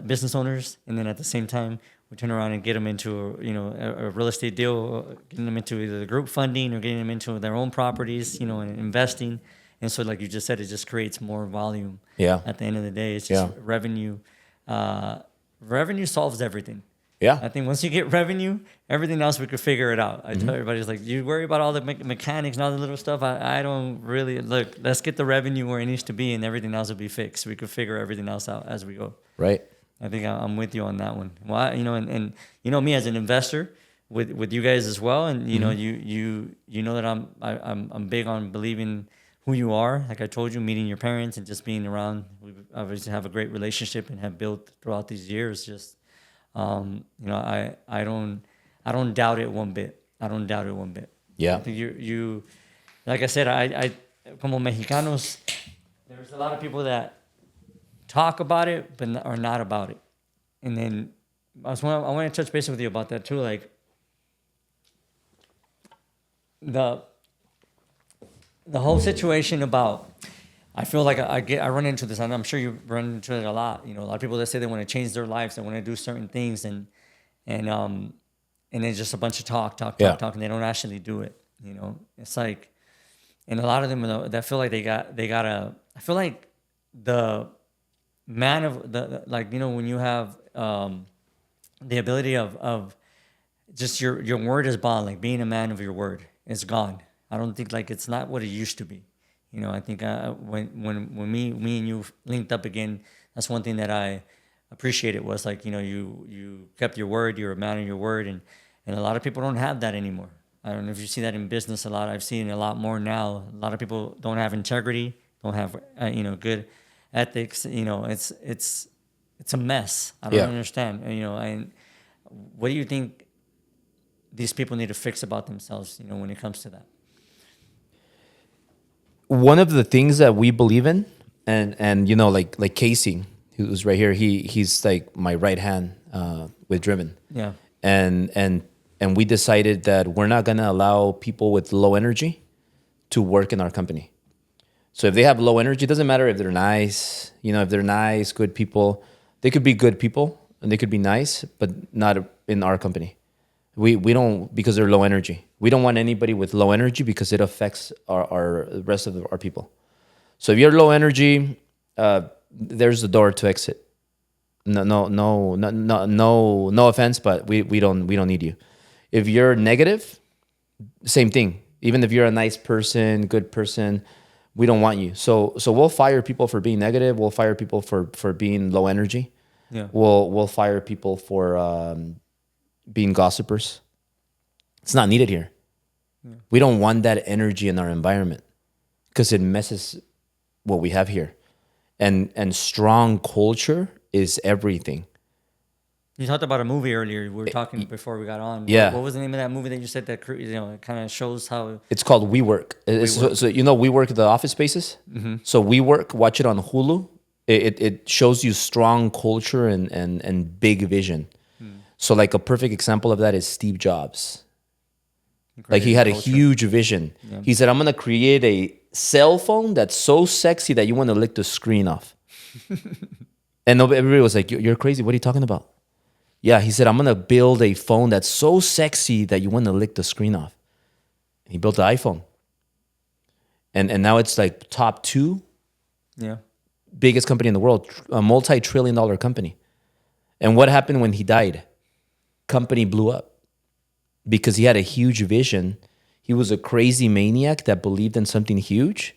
business owners, and then at the same time we turn around and get them into a real estate deal, getting them into either the group funding or getting them into their own properties, and investing. And so, like you just said, it just creates more volume. Yeah. At the end of the day, it's just revenue. Revenue solves everything. I Yeah. think once you get revenue, everything else we could figure it out. I tell everybody, like, you worry about all the mechanics and all the little stuff. I don't really look. Let's get the revenue where it needs to be, and everything else will be fixed. We could figure everything else out as we go. Right. I think I'm with you on that one. Well, and me as an investor, with you guys as well, and you know that I'm big on believing who you are. Like I told you, meeting your parents and just being around. We obviously have a great relationship and have built throughout these years. Just I don't doubt it one bit. I don't doubt it one bit. Yeah. I think you like I said, I como Mexicanos, there's a lot of people that talk about it but are not about it. And then I want to touch base with you about that too, like the whole situation about, I feel like I run into this, and I'm sure you run into it a lot. A lot of people that say they want to change their lives, they want to do certain things, and it's just a bunch of talk, and they don't actually do it. It's like, and a lot of them that feel like they gotta. I feel like the man of the like when you have the ability of just your word is bond, like being a man of your word, is gone. I don't think like it's not what it used to be. I think when me and you linked up again, that's one thing that I appreciated was like you kept your word, you're a man of your word, and a lot of people don't have that anymore. I don't know if you see that in business a lot. I've seen it a lot more now. A lot of people don't have integrity, don't have good ethics. It's a mess. I don't Yeah. understand. And what do you think these people need to fix about themselves? When it comes to that. One of the things that we believe in, and like Casey, who's right here, he's like my right hand with Driven. Yeah. And we decided that we're not gonna allow people with low energy to work in our company. So if they have low energy, it doesn't matter if they're nice, if they're nice, good people, they could be good people and they could be nice, but not in our company. We don't, because they're low energy. We don't want anybody with low energy because it affects our rest of our people. So if you're low energy, there's the door to exit. No offense, but we don't need you. If you're negative, same thing. Even if you're a nice person, good person, we don't want you. So we'll fire people for being negative. We'll fire people for being low energy. Yeah. We'll fire people for being gossipers. It's not needed here. Yeah. We don't want that energy in our environment because it messes what we have here. And strong culture is everything. You talked about a movie earlier. We were talking before we got on. Yeah. What was the name of that movie that you said that it kind of shows how? It's called WeWork. So WeWork, the office spaces. Mm-hmm. So WeWork, watch it on Hulu. It shows you strong culture and big vision. So like a perfect example of that is Steve Jobs. Like he had a huge vision. Yeah. He said, I'm going to create a cell phone that's so sexy that you want to lick the screen off. And everybody was like, you're crazy. What are you talking about? Yeah, he said, I'm going to build a phone that's so sexy that you want to lick the screen off. And he built the iPhone. And now it's like top 2 biggest company in the world, a multi-trillion-dollar company. And what happened when he died? Company blew up because he had a huge vision. He was a crazy maniac that believed in something huge,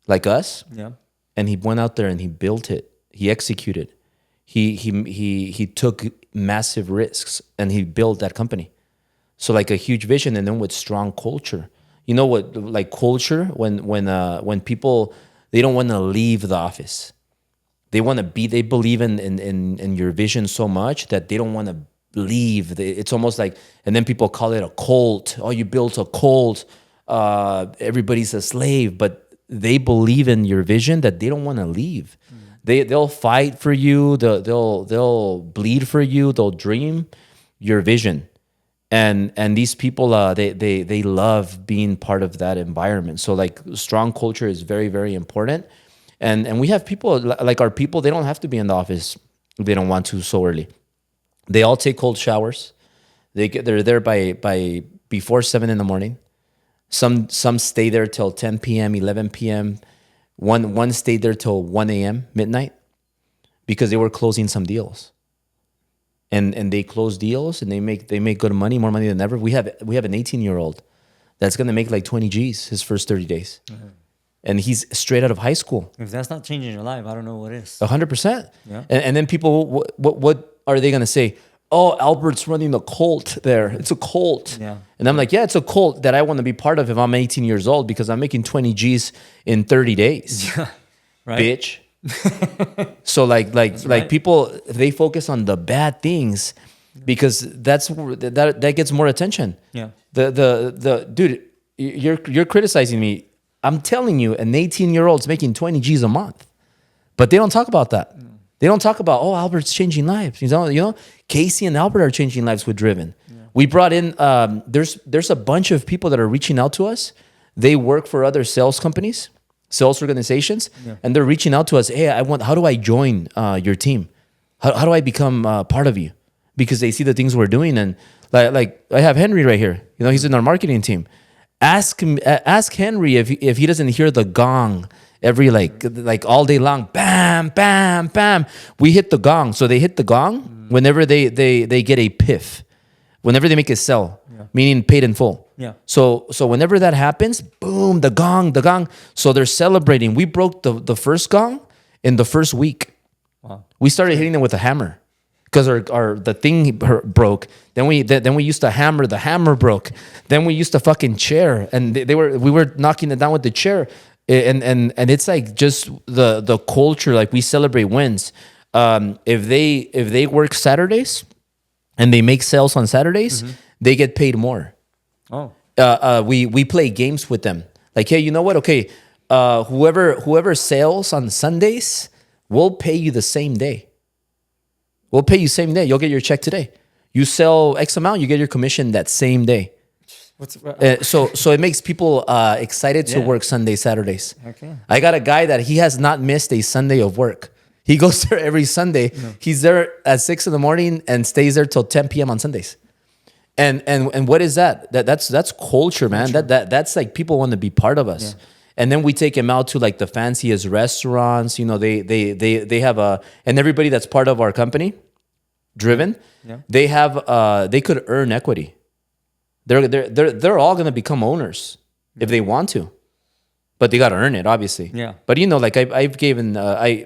like us. Yeah. And he went out there and he built it. He executed. He took massive risks and he built that company. So like a huge vision, and then with strong culture. You know what? Like culture, when people, they don't want to leave the office. They want to be. They believe in your vision so much that they don't want to leave. It's almost like, and then people call it a cult. Oh, you built a cult. Everybody's a slave, but they believe in your vision that they don't want to leave. They'll fight for you. They'll bleed for you. They'll dream your vision, and these people they love being part of that environment. So like strong culture is very, very important, and we have people like our people. They don't have to be in the office if they don't want to so early. They all take cold showers. They're there by before 7 a.m. Some stay there till 10 p.m., 11 p.m. One stayed there till 1 a.m., midnight, because they were closing some deals. And they close deals and they make good money, more money than ever. We have an 18-year-old that's gonna make like 20 G's his first 30 days. Mm-hmm. And he's straight out of high school. If that's not changing your life, I don't know what is. 100%. Yeah. And then people, what are they gonna say? Oh, Albert's running a cult there. It's a cult. Yeah. And I'm like, yeah, it's a cult that I want to be part of if I'm 18 years old because I'm making 20 G's in 30 days. Yeah. Right. Bitch. So like right. People, they focus on the bad things because that gets more attention. Yeah. The dude, you're criticizing me. I'm telling you, an 18-year-old's making 20 G's a month. But they don't talk about that. No. They don't talk about, oh, Albert's changing lives. You know, Casey and Albert are changing lives with Driven. Yeah. We brought in, there's a bunch of people that are reaching out to us. They work for other sales companies, sales organizations, and they're reaching out to us. Hey, how do I join your team? How do I become part of you? Because they see the things we're doing. And like I have Henry right here. You know, he's in our marketing team. Ask Henry if he doesn't hear the gong every like all day long, bam, bam, bam. We hit the gong. So they hit the gong whenever they get a PIF, whenever they make a sell, meaning paid in full. Yeah. So whenever that happens, boom, the gong. So they're celebrating. We broke the first gong in the first week. Wow. We started hitting them with a hammer because the thing broke. Then we used to hammer. The hammer broke. Then we used a fucking chair, and we were knocking it down with the chair. And it's like just the culture. Like we celebrate wins. If they work Saturdays and they make sales on Saturdays, they get paid more. Oh. We play games with them. Like, hey, you know what? Okay, whoever sells on Sundays, we'll pay you the same day. We'll pay you same day. You'll get your check today. You sell X amount, you get your commission that same day. So it makes people excited to work Sunday, Saturdays. Okay. I got a guy that he has not missed a Sunday of work. He goes there every Sunday. No. He's there at 6 a.m. and stays there till 10 p.m. on Sundays. And what is that? That's culture, man. That's like people want to be part of us. Yeah. And then we take him out to like the fanciest restaurants. You know, they have and everybody that's part of our company, Driven, they have they could earn equity. They're all gonna become owners if they want to, but they gotta earn it, obviously. Yeah. But you know, like I've given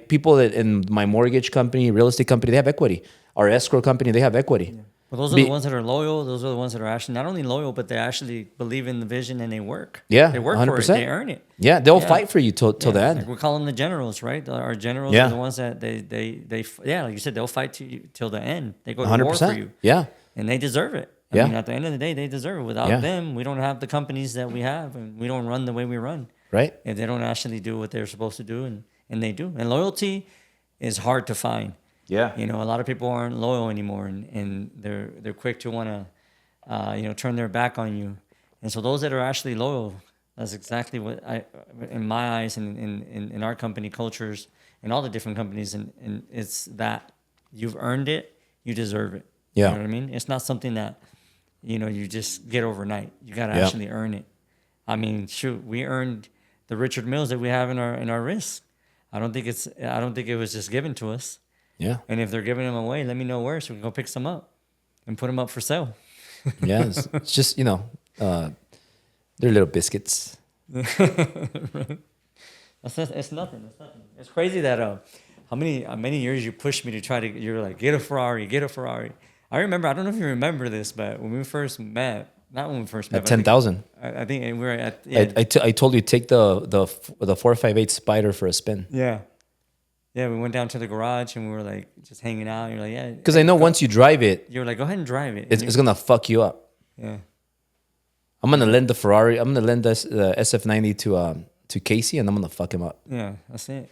people in my mortgage company, real estate company, they have equity. Our escrow company, they have equity. Yeah. Well, those are the ones that are loyal. Those are the ones that are actually not only loyal, but they actually believe in the vision and they work. Yeah, they work 100%. For it. They earn it. Yeah, they'll fight for you till the end. Like we call them the generals, right? Our generals are the ones that they like you said, they'll fight to you till the end. They go to 100%. War for you. Yeah, and they deserve it. I mean, at the end of the day, they deserve it. Without them, we don't have the companies that we have, and we don't run the way we run. Right. If they don't actually do what they're supposed to do, and they do, and loyalty is hard to find. Yeah, you know, a lot of people aren't loyal anymore, and they're quick to want to, turn their back on you. And so those that are actually loyal, that's exactly what in my eyes, and in our company cultures, and all the different companies, and it's that you've earned it, you deserve it. Yeah, you know what I mean. It's not something that you just get overnight. You got to actually earn it. I mean, shoot, we earned the Richard Milles that we have in our wrists. I don't think it was just given to us. Yeah. And if they're giving them away, let me know where so we can go pick some up and put them up for sale. Yeah, it's just, they're little biscuits. It's nothing. It's nothing. It's crazy that how many years you pushed me to try to, you're like, get a Ferrari. I remember, I don't know if you remember this, but when we first met, not when we first met. At 10,000. I think we were at, I told you take the 458 Spider for a spin. Yeah. Yeah, we went down to the garage and we were like just hanging out. You're like, yeah. Because I know once you drive it, you're like, go ahead and drive it. It's gonna fuck you up. Yeah. I'm gonna lend the Ferrari. I'm gonna lend the SF90 to Casey, and I'm gonna fuck him up. Yeah, that's it.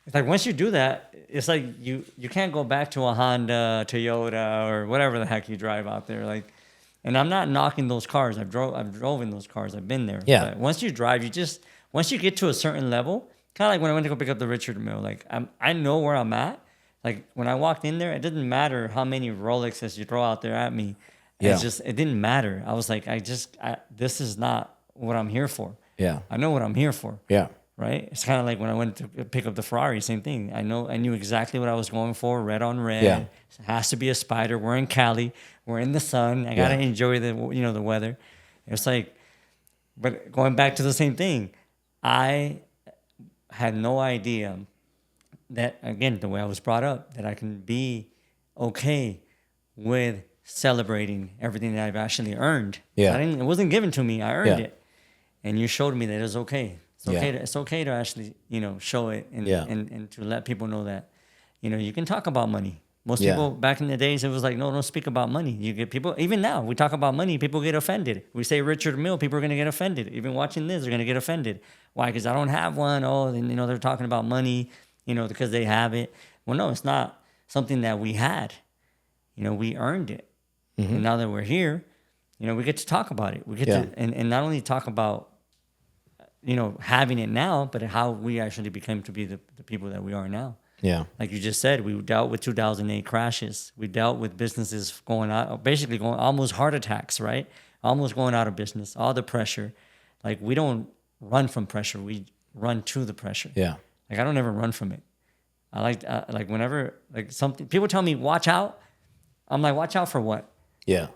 It's like once you do that, it's like you can't go back to a Honda, Toyota, or whatever the heck you drive out there. Like, and I'm not knocking those cars. I've drove in those cars. I've been there. Yeah. But once you drive, once you get to a certain level. Kind of like when I went to go pick up the Richard Mille, like I know where I'm at. Like when I walked in there, it didn't matter how many Rolexes you throw out there at me. Yeah. It didn't matter. I was like, this is not what I'm here for. Yeah. I know what I'm here for. Yeah. Right. It's kind of like when I went to pick up the Ferrari, same thing. I knew exactly what I was going for. Red on red. Yeah. It has to be a Spider. We're in Cali. We're in the sun. I gotta enjoy the weather. It's like, but going back to the same thing, I had no idea that, again, the way I was brought up, that I can be okay with celebrating everything that I've actually earned. Yeah. It wasn't given to me. I earned it. And you showed me that it's okay. It's okay to actually, show it and to let people know that, you can talk about money. Most people back in the days, it was like, no, don't speak about money. You get people, even now, we talk about money, people get offended. We say Richard Mille, people are going to get offended. Even watching this, they're going to get offended. Why? Because I don't have one. Oh, and, they're talking about money, because they have it. Well, no, it's not something that we had. We earned it. Mm-hmm. And now that we're here, we get to talk about it. We get to, and not only talk about, having it now, but how we actually became to be the people that we are now. Yeah. Like you just said, we dealt with 2008 crashes. We dealt with businesses going almost heart attacks, right? Almost going out of business, all the pressure. Like we don't run from pressure. We run to the pressure. Yeah. Like I don't ever run from it. I like whenever, like something, people tell me, watch out. I'm like, watch out for what? Yeah.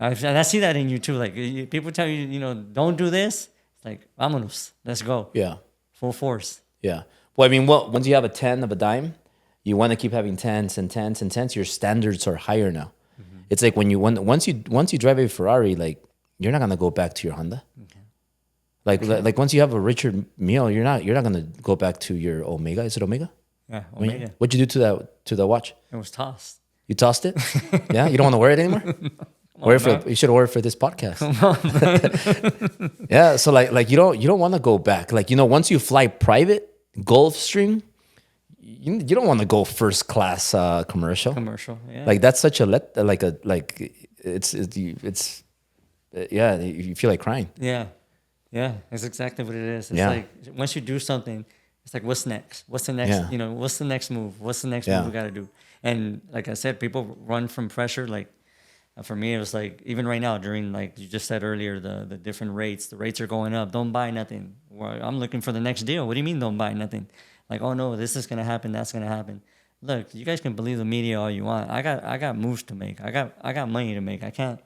I see that in you too. Like people tell you, don't do this. It's like, vámonos, let's go, Yeah. full force. Yeah. Well, I mean, once you have a 10 of a dime, you want to keep having tens and tens and tens. Your standards are higher now. It's like once you drive a Ferrari, like you're not gonna go back to your Honda. Like once you have a Richard Mille, you're not gonna go back to your Omega. Is it Omega? Yeah, Omega. What'd you do to the watch? It was tossed. You tossed it? Yeah, you don't want to wear it anymore. You should wear it for this podcast. Yeah, so like you don't want to go back. Like once you fly private Gulfstream, you don't want to go first class commercial. Commercial, yeah. Like that's such a yeah, you feel like crying. Yeah, yeah, that's exactly what it is. It's Yeah. like once you do something, it's like, what's next? What's the next? Yeah. What's the next move? What's the next Yeah. move we got to do? And like I said, people run from pressure. Like for me, it was like even right now during like you just said earlier, the different rates. The rates are going up. Don't buy nothing. Well, I'm looking for the next deal. What do you mean don't buy nothing? Like, oh no, this is gonna happen. That's gonna happen. Look, you guys can believe the media all you want. I got moves to make. I got money to make. I can't.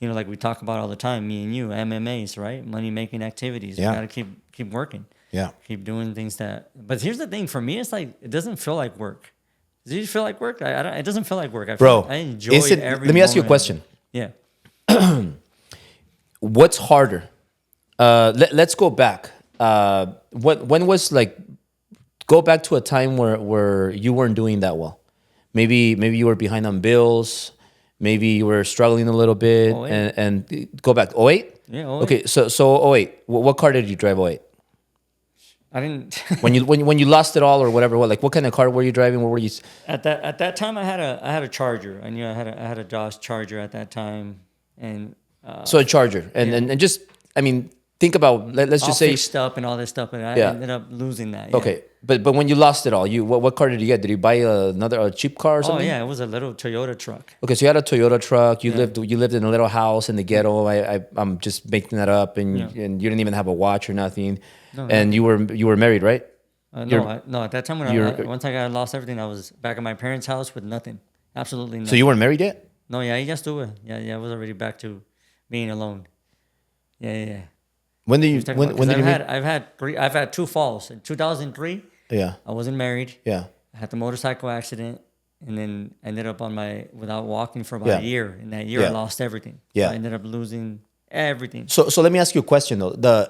Like we talk about all the time, me and you, MMAs, right? Money making activities. Yeah. You got to keep working. Yeah. Keep doing things that. But here's the thing: for me, it's like it doesn't feel like work. Does it feel like work? I don't, it doesn't feel like work. Bro, I enjoy every. let me ask you a moment. question. Yeah. What's harder? Let's go back. When was like go back to a time where you weren't doing that well? Maybe you were behind on bills. Maybe you were struggling a little bit. 08. And go back. 08? Yeah. 08. Okay, so 08. What car did you drive 08? I didn't. When you lost it all or whatever, what kind of car were you driving? What were you? At that time, I had a Charger. I knew I had a Dodge Charger at that time, and So a Charger, and just I mean, think about let's all just say fixed up and all this stuff, but I Yeah. ended up losing that. Yeah. okay, but when you lost it all, what car did you get? Did you buy a cheap car or Oh something? yeah, it was a little Toyota truck. Okay, so you had a Toyota truck. You lived in a little house in the ghetto. I'm just making that up, and you didn't even have a watch or nothing. And you were married, right? No, at that time once I lost everything, I was back at my parents' house with nothing, absolutely nothing. So you weren't married yet? No, yeah, I just do it. Yeah, I was already back to being alone. Yeah. When did you I've had two falls. In 2003, Yeah, I wasn't married. yeah, I had the motorcycle accident, and then ended up without walking for about Yeah. a year. In that year, Yeah. I lost everything. Yeah. So I ended up losing everything. So let me ask you a question though.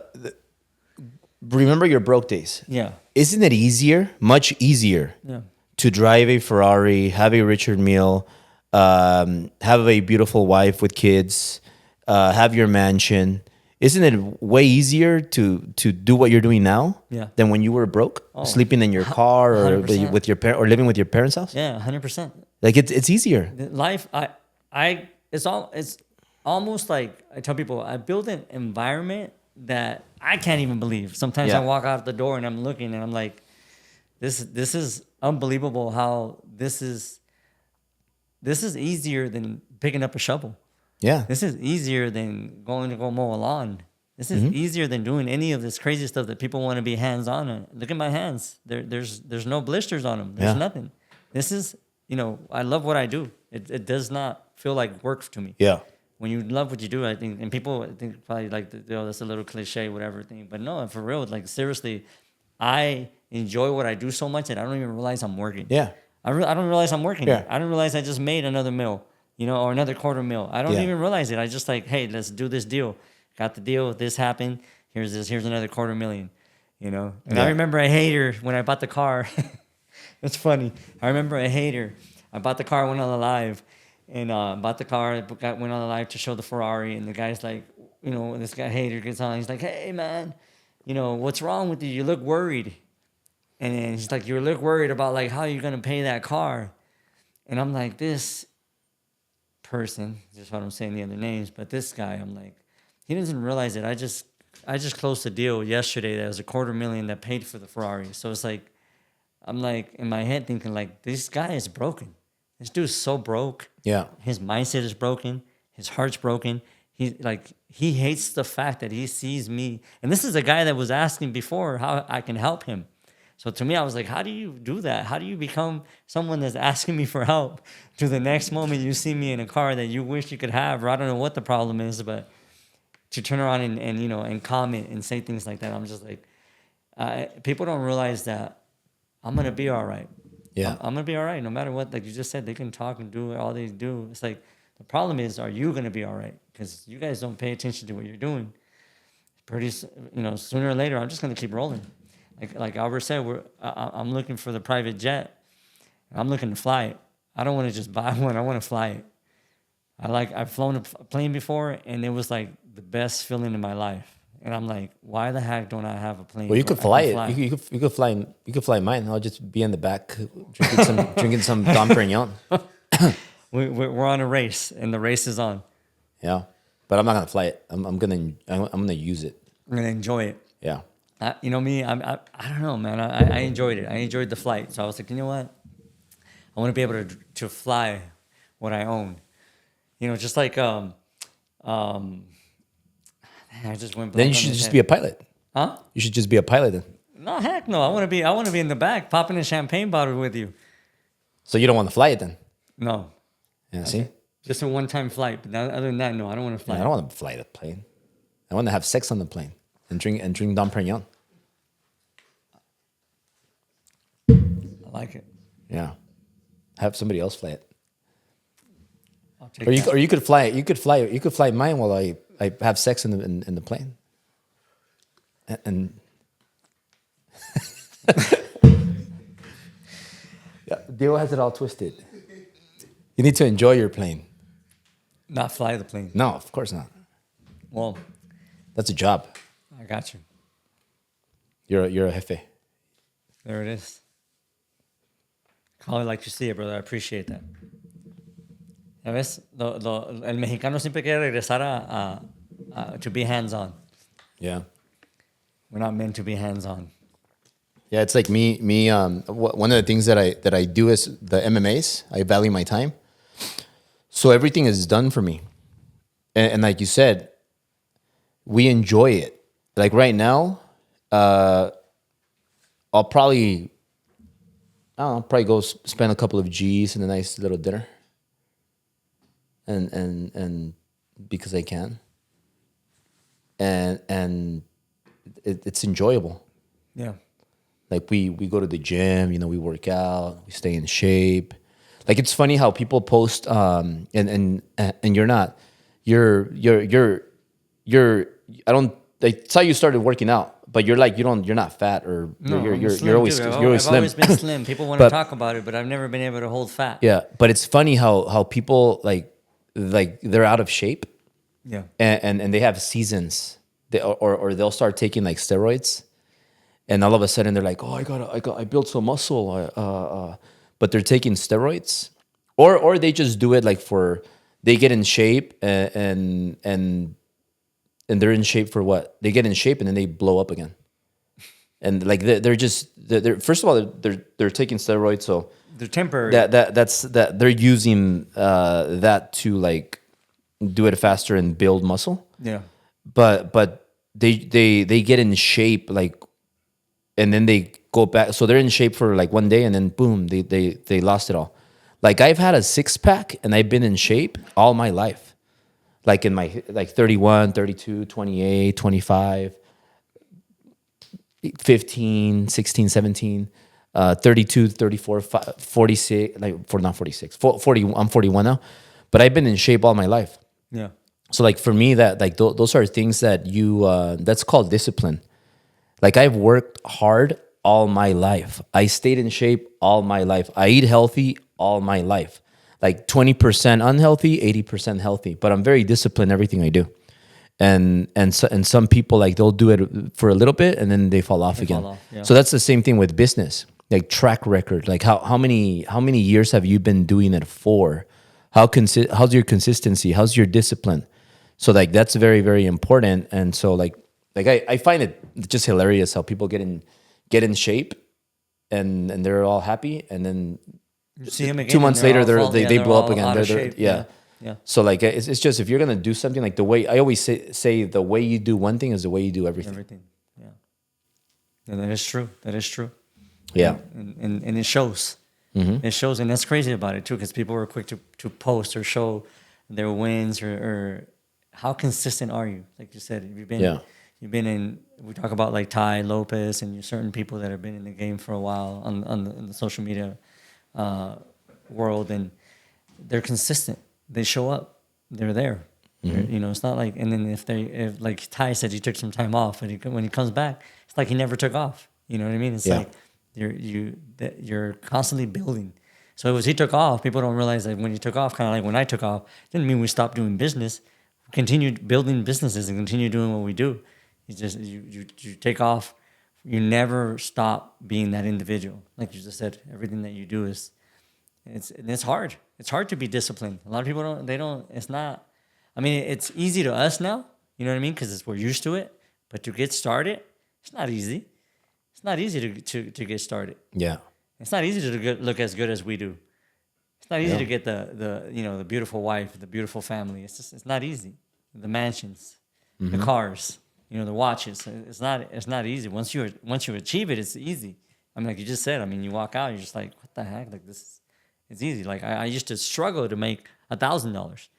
Remember your broke days. Yeah. Isn't it much easier, Yeah. to drive a Ferrari, have a Richard Mille, have a beautiful wife with kids, have your mansion? Isn't it way easier to do what you're doing now Yeah. than when you were broke, sleeping in your car or 100%. with your or living with your parents' house? Yeah, 100%. Like it's easier. Life, it's almost like I tell people, I build an environment that I can't even believe. Sometimes Yeah. I walk out the door and I'm looking and I'm like, this is unbelievable how this is easier than picking up a shovel. Yeah. This is easier than going to go mow a lawn. This is easier than doing any of this crazy stuff that people want to be hands-on on. Look at my hands. There's no blisters on them. There's Yeah. nothing. This is, I love what I do. It does not feel like work to me. Yeah. When you love what you do, I think, and people I think probably like, that's a little cliche, whatever thing. But no, for real, like seriously, I enjoy what I do so much that I don't even realize I'm working. Yeah. I don't realize I'm working. Yeah. I don't realize I just made another meal, or another $250,000. I don't Yeah. even realize it. I just like, hey, let's do this deal. Got the deal. This happened. Here's another $250,000. And Yeah. I remember a hater when I bought the car. It's funny. I remember a hater. I bought the car, went on the live, and bought the car, went on the live to show the Ferrari, and the guy's like, this guy hater gets on. He's like, hey man, what's wrong with you? You look worried. And then he's like, you look worried about like how you're gonna pay that car. And I'm like, this person, just what I'm saying the other names, but this guy, I'm like, he doesn't realize it. I just closed a deal yesterday that was $250,000 that paid for the Ferrari. So it's like, I'm like in my head thinking like, this guy is broken. This dude's so broke. Yeah. His mindset is broken. His heart's broken. He hates the fact that he sees me. And this is a guy that was asking before how I can help him. So to me, I was like, how do you do that? How do you become someone that's asking me for help to the next moment you see me in a car that you wish you could have, or I don't know what the problem is, but to turn around and you know, and comment and say things like that. I'm just like, people don't realize that I'm going to be all right. Yeah. I'm going to be all right. No matter what, like you just said, they can talk and do all they do. It's like, the problem is, are you going to be all right? Because you guys don't pay attention to what you're doing. You know, sooner or later, I'm just going to keep rolling. Like Albert said, I'm looking for the private jet. I'm looking to fly it. I don't want to just buy one. I want to fly it. I've flown a plane before, and it was like the best feeling in my life. And I'm like, why the heck don't I have a plane? Well, you could fly it. You could fly mine. I'll just be in the back drinking some Dom Perignon. We're on a race, and the race is on. Yeah, but I'm not gonna fly it. I'm gonna use it. I'm gonna enjoy it. Yeah. You know me. I don't know, man. I enjoyed it. I enjoyed the flight. So I was like, you know what? I want to be able to fly what I own. You know, just like I just went. Then you should just be a pilot. Huh? You should just be a pilot then. No, heck no. I want to be in the back, popping a champagne bottle with you. So you don't want to fly it then? No. Yeah. See. Just a one-time flight. But other than that, no, I don't want to fly. Yeah, I don't want to fly the plane. I want to have sex on the plane and drink Dom Perignon. I like it. Yeah. Have somebody else fly it. I'll take Or that. you could fly it. You could fly mine while I have sex in the plane. And yeah, Dio has it all twisted. You need to enjoy your plane. Not fly the plane. No, of course not. Well, That's a job. I got you. You're a jefe. There it is. Call it like you see it, brother. I appreciate that. Ya ves, el mexicano siempre quiere regresar to be hands-on. Yeah. We're not meant to be hands-on. Yeah, it's like me. One of the things that I do is the MMAs. I value my time, so everything is done for me, and like you said, we enjoy it. Like right now, I'll probably go spend a couple of G's in a nice little dinner, and because I can, and it's enjoyable. Yeah. Like we go to the gym, you know, we work out, we stay in shape. Like it's funny how people post, and you're not, you're I don't. I saw you started working out, but you're not fat or No, you're always too. you're always I've slim. always been slim. People want to talk about it, but I've never been able to hold fat. Yeah, but it's funny how people like they're out of shape, Yeah. and they have seasons, or they'll start taking like steroids. And all of a sudden they're like, oh, I built some muscle, but they're taking steroids, or they just do it like they get in shape and they're in shape for what? They get in shape and then they blow up again, and like they're first of all they're taking steroids, so They're temporary. that's they're using that to like do it faster and build muscle, Yeah. but they get in shape like. And then they go back. So they're in shape for like one day and then boom, they lost it all. Like I've had a 6-pack and I've been in shape all my life. Like in my like 31, 32, 28, 25, 15, 16, 17, 32, 34, 46, not 46, 40, I'm 41 now. But I've been in shape all my life. Yeah. So like for me that like those are things that that's called discipline. Like I've worked hard all my life. I stayed in shape all my life. I eat healthy all my life. Like 20% unhealthy, 80% healthy. But I'm very disciplined in everything I do. And some people like they'll do it for a little bit and then they fall off again. Yeah. So that's the same thing with business. Like track record. Like how many years have you been doing it for? How's your consistency? How's your discipline? So like that's very, very important. And so like I find it just hilarious how people get in shape and they're all happy and then You see him again, 2 months later they blow up again. They're They're yeah. Yeah. So like it's just if you're gonna do something like the way I always say the way you do one thing is the way you do everything. Everything. Yeah. Yeah, that is true. That is true. Yeah. And it shows. It shows, and that's crazy about it too, because people are quick to post or show their wins or how consistent are you? Like you said, you've been in. We talk about like Ty Lopez and certain people that have been in the game for a while on the social media world, and they're consistent. They show up. They're there. You know, it's not like. And then if like Ty said, he took some time off, and when he comes back, it's like he never took off. You know what I mean? It's like you're constantly building. So it was he took off. People don't realize that when he took off, kind of like when I took off, didn't mean we stopped doing business. We continued building businesses and continue doing what we do. You just you take off. You never stop being that individual. Like you just said, everything that you do is it's hard. It's hard to be disciplined. A lot of people don't. It's not. I mean, it's easy to us now. You know what I mean? Because we're used to it. But to get started, it's not easy. It's not easy to get started. Yeah. It's not easy to look as good as we do. It's not easy to get the beautiful wife, the beautiful family. It's not easy. The mansions, the cars, the watches. It's not easy. Once you achieve it, it's easy. I mean, like you just said. I mean, you walk out, you're just like, what the heck? Like it's easy. Like I used to struggle to make $1,000.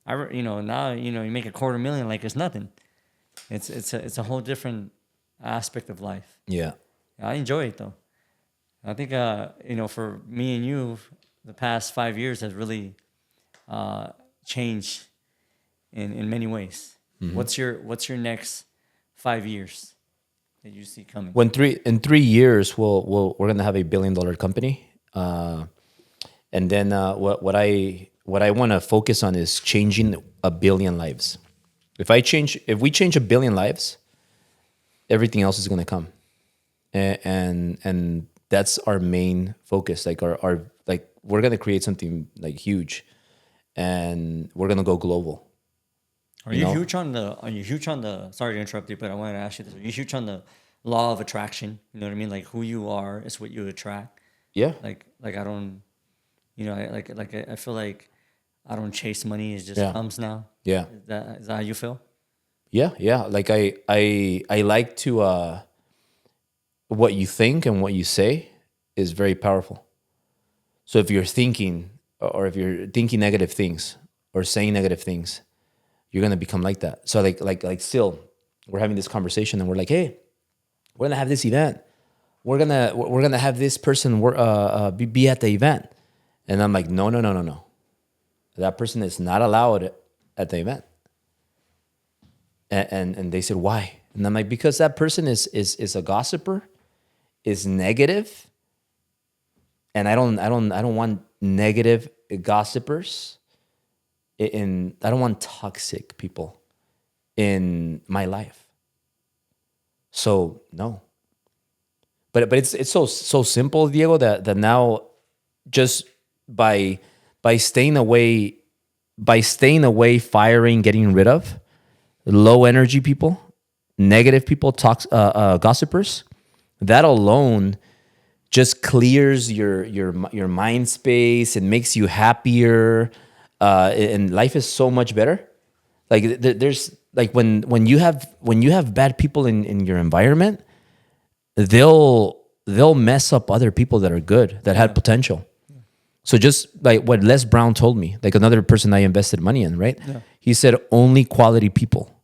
Now you make $250,000 like it's nothing. It's a whole different aspect of life. Yeah. I enjoy it though. I think for me and you, the past 5 years has really changed in many ways. What's your next 5 years that you see coming? In 3 years, we're gonna have $1 billion company, and then what I want to focus on is changing 1 billion lives. If we change 1 billion lives, everything else is gonna come, and that's our main focus. Like our we're gonna create something like huge, and we're gonna go global. Are you huge on the? Sorry to interrupt you, but I wanted to ask you this. Are you huge on the law of attraction? You know what I mean? Like who you are is what you attract. Yeah. Like I don't, I feel like I don't chase money. It just comes now. Yeah. Is that how you feel? Yeah. Like I like to what you think and what you say is very powerful. So if you're thinking negative things or saying negative things, you're gonna become like that. So like still, we're having this conversation and we're like, hey, we're gonna have this event. We're gonna have this person be at the event, and I'm like, no. That person is not allowed at the event. And they said, why? And I'm like, because that person is a gossiper, is negative, and I don't want negative gossipers. I don't want toxic people in my life. So no. But it's so simple, Diego, that now just by staying away, firing, getting rid of low energy people, negative people, gossipers, that alone just clears your mind space. It makes you happier, and life is so much better. Like there's like when you have bad people in your environment, they'll mess up other people that are good, that had potential. So just like what Les Brown told me, like another person I invested money in, right? Yeah. He said only quality people.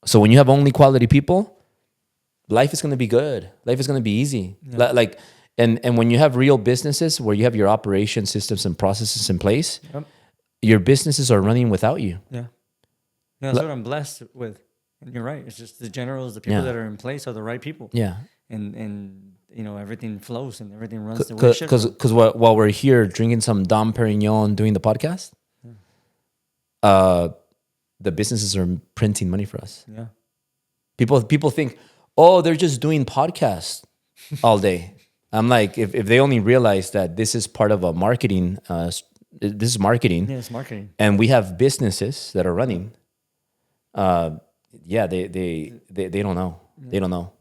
So when you have only quality people, life is going to be good. Life is going to be easy. Yeah. Like, and when you have real businesses where you have your operation systems and processes in place, your businesses are running without you. Yeah. That's what I'm blessed with. And you're right. It's just the generals, the people that are in place are the right people. Yeah. And everything flows and everything runs the way it should. Because while we're here drinking some Dom Perignon doing the podcast, the businesses are printing money for us. Yeah. People think, oh, they're just doing podcasts all day. I'm like, if they only realize that this is part of a marketing, this is marketing. Yeah, it's marketing. And we have businesses that are running. They don't know. Yeah. They don't know.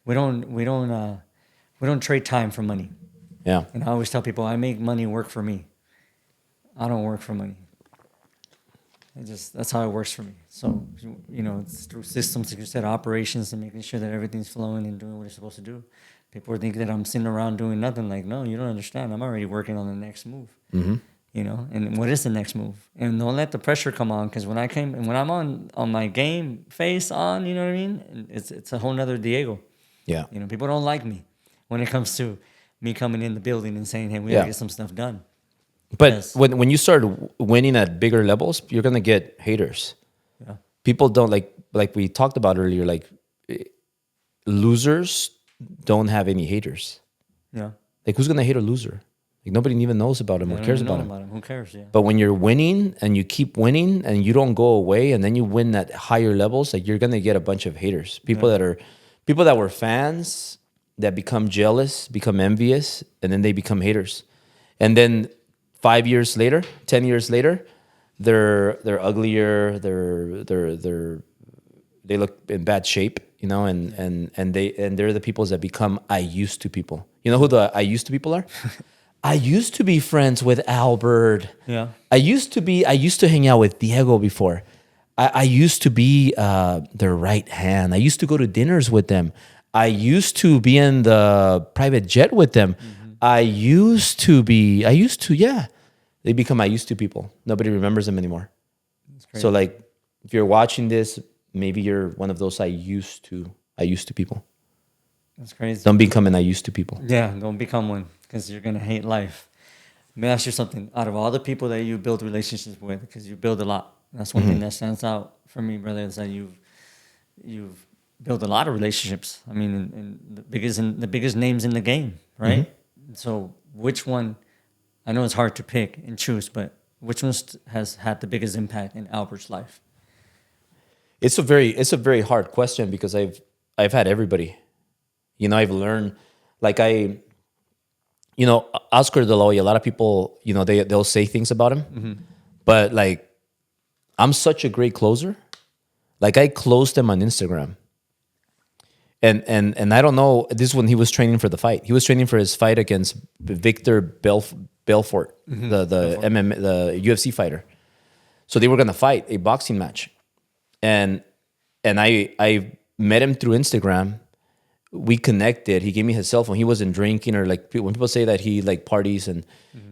We don't trade time for money. Yeah. And I always tell people, I make money work for me. I don't work for money. That's how it works for me. So it's through systems, like you said, operations, and making sure that everything's flowing and doing what it's supposed to do. People are thinking that I'm sitting around doing nothing. Like, no, you don't understand. I'm already working on the next move. And what is the next move? And don't let the pressure come on, because when I'm on my game face on, you know what I mean? And it's a whole nother Diego. Yeah. People don't like me when it comes to me coming in the building and saying, hey, we Yeah. gotta get some stuff done. But Yes. when you start winning at bigger levels, you're gonna get haters. Yeah. People don't like we talked about earlier. Like losers don't have any haters. Yeah. Like who's gonna hate a loser? Like nobody even knows about him They or don't cares even know about him. about him. Who cares? Yeah. But when you're winning and you keep winning and you don't go away and then you win at higher levels, like you're gonna get a bunch of haters. People that were fans that become jealous, become envious, and then they become haters. And then 5 years later, 10 years later, they're uglier, they look in bad shape, and they're the people that become I used to people. You know who the I used to people are? I used to be friends with Albert. Yeah. I used to hang out with Diego before. I used to be their right hand. I used to go to dinners with them. I used to be in the private jet with them. Yeah. They become I used to people. Nobody remembers them anymore. So like, if you're watching this, maybe you're one of those I used to people. That's crazy. Don't become an I used to people. Yeah, don't become one, because you're gonna hate life. Let me ask you something. Out of all the people that you build relationships with, because you build a lot, that's one thing that stands out for me, brother, is that you've built a lot of relationships. I mean, and the biggest names in the game, right? So which one? I know it's hard to pick and choose, but which one has had the biggest impact in Albert's life? It's a very hard question because I've had everybody. I've learned, like Oscar De La Hoya, a lot of people, they'll say things about him, but like, I'm such a great closer. Like I closed him on Instagram. And I don't know, this is when he was training for the fight. He was training for his fight against Victor Belfort, the MMA, the UFC fighter. So they were going to fight a boxing match. And I met him through Instagram. We connected. He gave me his cell phone. He wasn't drinking, or like when people say that he like parties and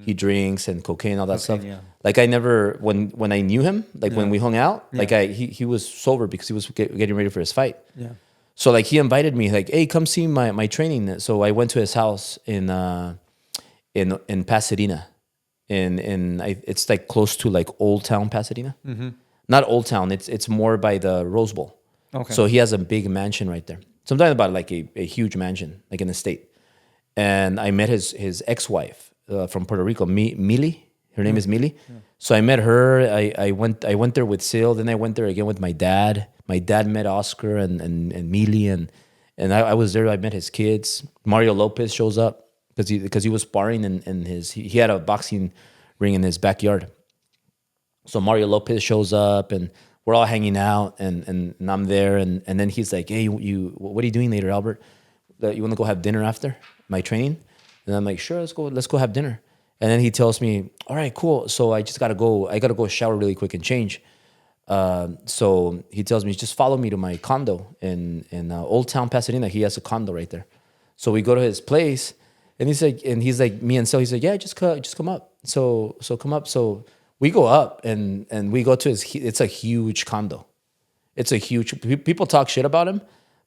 he drinks and cocaine, all that stuff. Yeah. Like I never, when I knew him, like when we hung out, like he was sober because he was getting ready for his fight. Yeah. So like he invited me, like, hey, come see my training. So I went to his house in Pasadena, it's like close to like Old Town Pasadena. Not Old Town. It's more by the Rose Bowl. Okay. So he has a big mansion right there. So I'm talking about like a huge mansion, like in the state. And I met his ex-wife from Puerto Rico, Mili. Her name is Mili. Yeah. So I met her. I went there with Sil. Then I went there again with my dad. My dad met Oscar and Mili, and I was there. I met his kids. Mario Lopez shows up because he was sparring and he had a boxing ring in his backyard. So Mario Lopez shows up and we're all hanging out and I'm there and then he's like, hey, you what are you doing later, Albert? You want to go have dinner after my training? And I'm like, sure, let's go have dinner. And then he tells me, all right, cool. So I gotta go shower really quick and change. So he tells me, just follow me to my condo in Old Town Pasadena. He has a condo right there. So we go to his place and he's like me and Sil, he's like, yeah, just come up. So come up. So we go up and we go to it's a huge condo. It's a huge, people talk shit about him,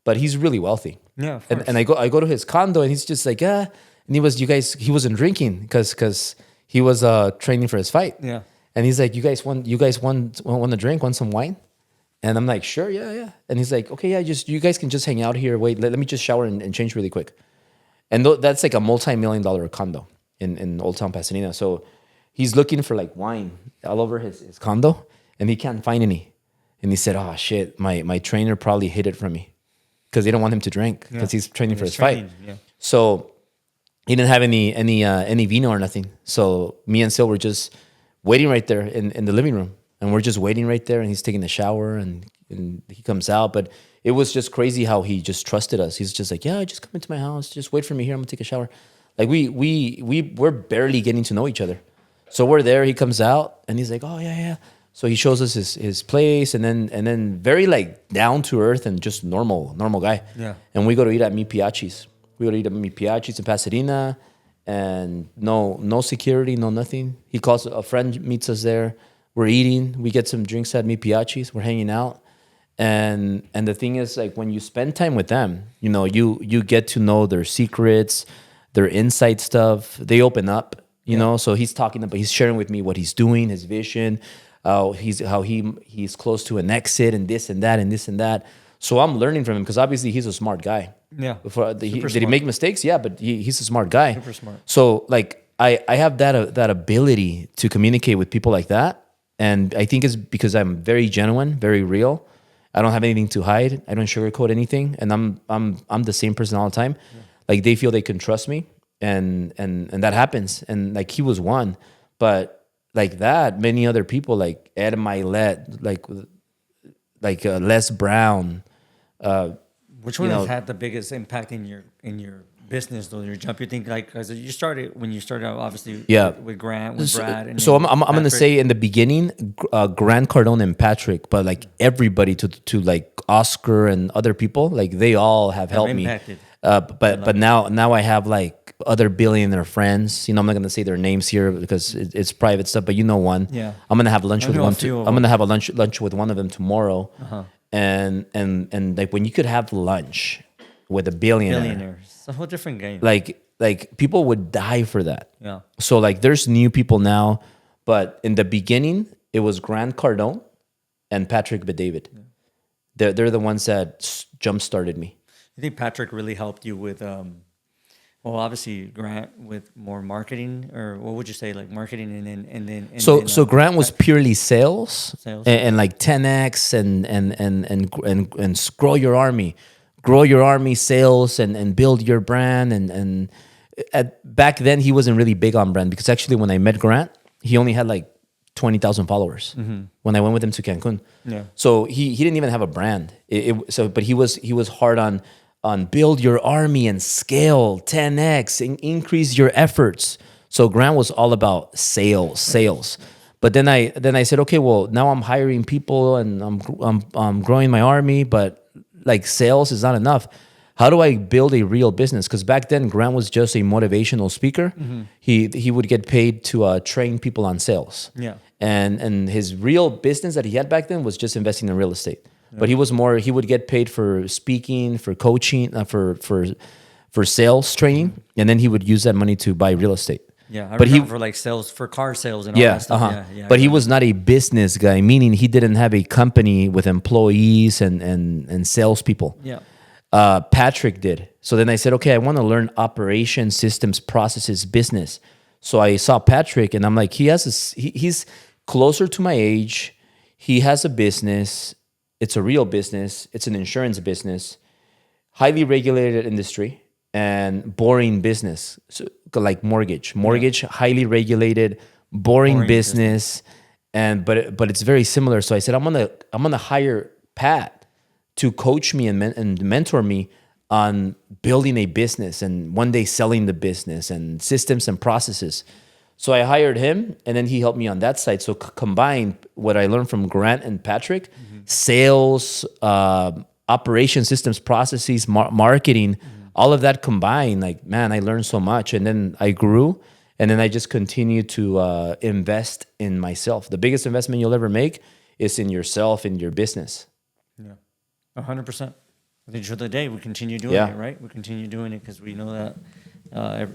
but he's really wealthy. Yeah, of course. And I go to his condo and he's just like, yeah. And he wasn't drinking because he was training for his fight. Yeah. And he's like, you guys want a drink, want some wine? And I'm like, sure, yeah. And he's like, okay, yeah, you guys can just hang out here. Wait, let me just shower and change really quick. And that's like a multi-million-dollar condo in Old Town Pasadena. So he's looking for like wine all over his condo and he can't find any. And he said, oh shit, my trainer probably hid it from me because they don't want him to drink because he's training for his fight. Yeah. So he didn't have any vino or nothing. So me and Sil were just waiting right there in the living room. And we're just waiting right there and he's taking a shower and he comes out. But it was just crazy how he just trusted us. He's just like, yeah, just come into my house. Just wait for me here. I'm gonna take a shower. Like we're barely getting to know each other. So we're there. He comes out and he's like, oh yeah. So he shows us his place, and then very like down to earth and just normal guy. Yeah. And we go to eat at Mi Piachi's. We go to eat at Mi Piachi's in Pasadena, and no security, no nothing. He calls a friend, meets us there. We're eating. We get some drinks at Mi Piachi's. We're hanging out. And the thing is, like, when you spend time with them, you know, you get to know their secrets, their inside stuff. They open up, you know. So he's talking about, he's sharing with me what he's doing, his vision, how he's close to an exit, and this and that and this and that. So I'm learning from him, because obviously he's a smart guy. Yeah. Did he make mistakes? Yeah, but he's a smart guy. Super smart. So like I have that ability to communicate with people like that, and I think it's because I'm very genuine, very real. I don't have anything to hide. I don't sugarcoat anything, and I'm the same person all the time. Yeah. Like, they feel they can trust me, and that happens. And like, he was one, but like that, many other people, like Ed Milet, like Les Brown. Which one has had the biggest impact in your business, though, your jump? You think, like, because when you started out, obviously, with Grant, with Brad, and so I'm gonna say in the beginning, Grant Cardone and Patrick, but like everybody to like Oscar and other people, like they all have helped impacted. Me. But now I have like other billionaire friends. You know, I'm not gonna say their names here because it's private stuff. But you know one. Yeah. I'm gonna have lunch with one. I'm gonna have a lunch with one of them tomorrow. Uh-huh. And like, when you could have lunch with a billionaire. It's a whole different game. Like people would die for that. Yeah. So like, there's new people now, but in the beginning it was Grant Cardone and Patrick Bet-David. Yeah. They're the ones that jump started me. I think Patrick really helped you with well, obviously Grant with more marketing, or what would you say, like marketing, and then so Grant was purely sales. And like 10x and grow your army, sales, and build your brand. And back then he wasn't really big on brand, because actually when I met Grant, he only had like 20,000 followers when I went with him to Cancun. Yeah. So he didn't even have a brand. But he was hard on build your army and scale 10x and increase your efforts. So Grant was all about sales. But then I said, okay, well, now I'm hiring people and I'm growing my army, but like, sales is not enough. How do I build a real business? Because back then Grant was just a motivational speaker. He would get paid to train people on sales. Yeah. And his real business that he had back then was just investing in real estate. Yeah. But he would get paid for speaking, for coaching, for sales training, and then he would use that money to buy real estate. Yeah, I remember for like sales, for car sales and all that stuff. Yeah, but he was not a business guy, meaning he didn't have a company with employees and salespeople. Yeah. Patrick did. So then I said, okay, I want to learn operations, systems, processes, business. So I saw Patrick, and I'm like, he's closer to my age. He has a business. It's a real business. It's an insurance business, highly regulated industry, and boring business. So, like mortgage, highly regulated, boring business. But it's very similar. So I said, I'm gonna hire Pat to coach me and mentor me on building a business and one day selling the business and systems and processes. So I hired him, and then he helped me on that side. So combined what I learned from Grant and Patrick, sales, operation, systems, processes, marketing, all of that combined, like, man, I learned so much. And then I grew, and then I just continued to invest in myself. The biggest investment you'll ever make is in yourself, in your business. Yeah, 100%. At the end of the day, we continue doing it, right? We continue doing it because we know that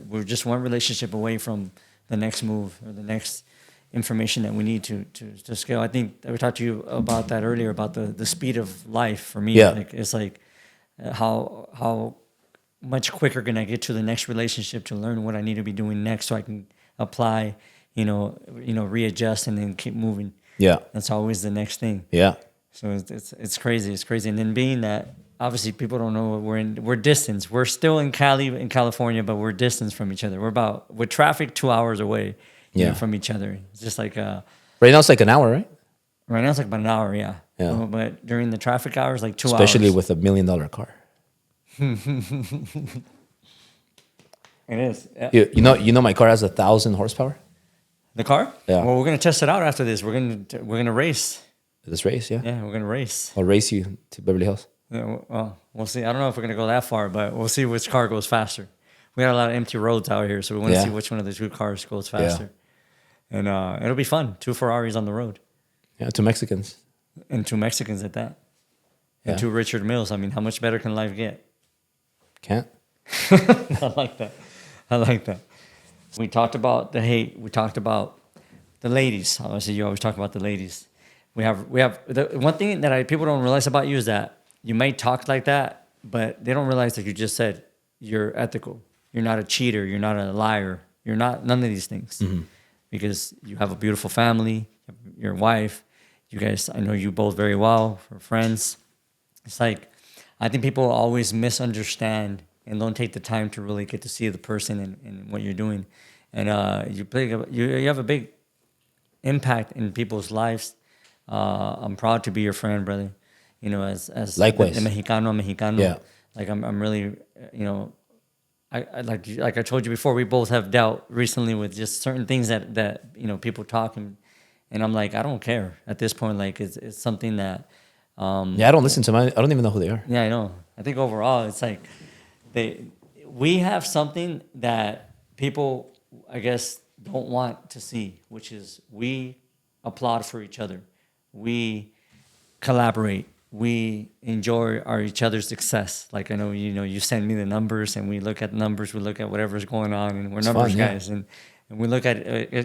we're just one relationship away from the next move or the next information that we need to scale. I think we talked to you about that earlier, about the speed of life for me. Yeah. Like, it's like how much quicker can I get to the next relationship to learn what I need to be doing next so I can apply, readjust and then keep moving. Yeah. That's always the next thing. Yeah. So it's crazy. It's crazy. And then being that, obviously people don't know we're distance. We're still in California, but we're distance from each other. We're about, with traffic, 2 hours away from each other. It's just like right now it's like an hour, right? Right now it's like about an hour, yeah. But during the traffic hours, like 2 hours. Especially with $1 million car. It is. Yeah. You know my car has 1,000 horsepower. The car? Yeah. Well, we're gonna test it out after this. We're gonna race. This race, yeah. Yeah, we're gonna race. I'll race you to Beverly Hills. Yeah, well, we'll see. I don't know if we're gonna go that far, but we'll see which car goes faster. We got a lot of empty roads out here, so we want to Yeah. see which one of the two cars goes faster. And it'll be fun. 2 Ferraris on the road, Yeah, two Mexicans. and 2 Mexicans at that, Yeah. and 2 Richard Mills. I mean, how much better can life get? Can't. I like that. I like that. We talked about the hate. We talked about the ladies. Obviously, you always talk about the ladies. We have the one thing that people don't realize about you is that you might talk like that, but they don't realize that you just said you're ethical. You're not a cheater. You're not a liar. You're not none of these things, because you have a beautiful family. Your wife. You guys, I know you both very well. We're friends. It's like I think people always misunderstand and don't take the time to really get to see the person and what you're doing. And you have a big impact in people's lives. I'm proud to be your friend, brother. You know, as Likewise. the Mexicano. Yeah. Like I'm really, you know, I like I told you before, we both have dealt recently with just certain things that you know people talk and I'm like, I don't care at this point. Like it's something that. Yeah, I don't listen to them. I don't even know who they are. Yeah, I know. I think overall, it's like we have something that people, I guess, don't want to see, which is we applaud for each other, we collaborate, we enjoy each other's success. Like I know, you send me the numbers, and we look at numbers, we look at whatever's going on, and we're numbers fun, yeah. guys, and we look at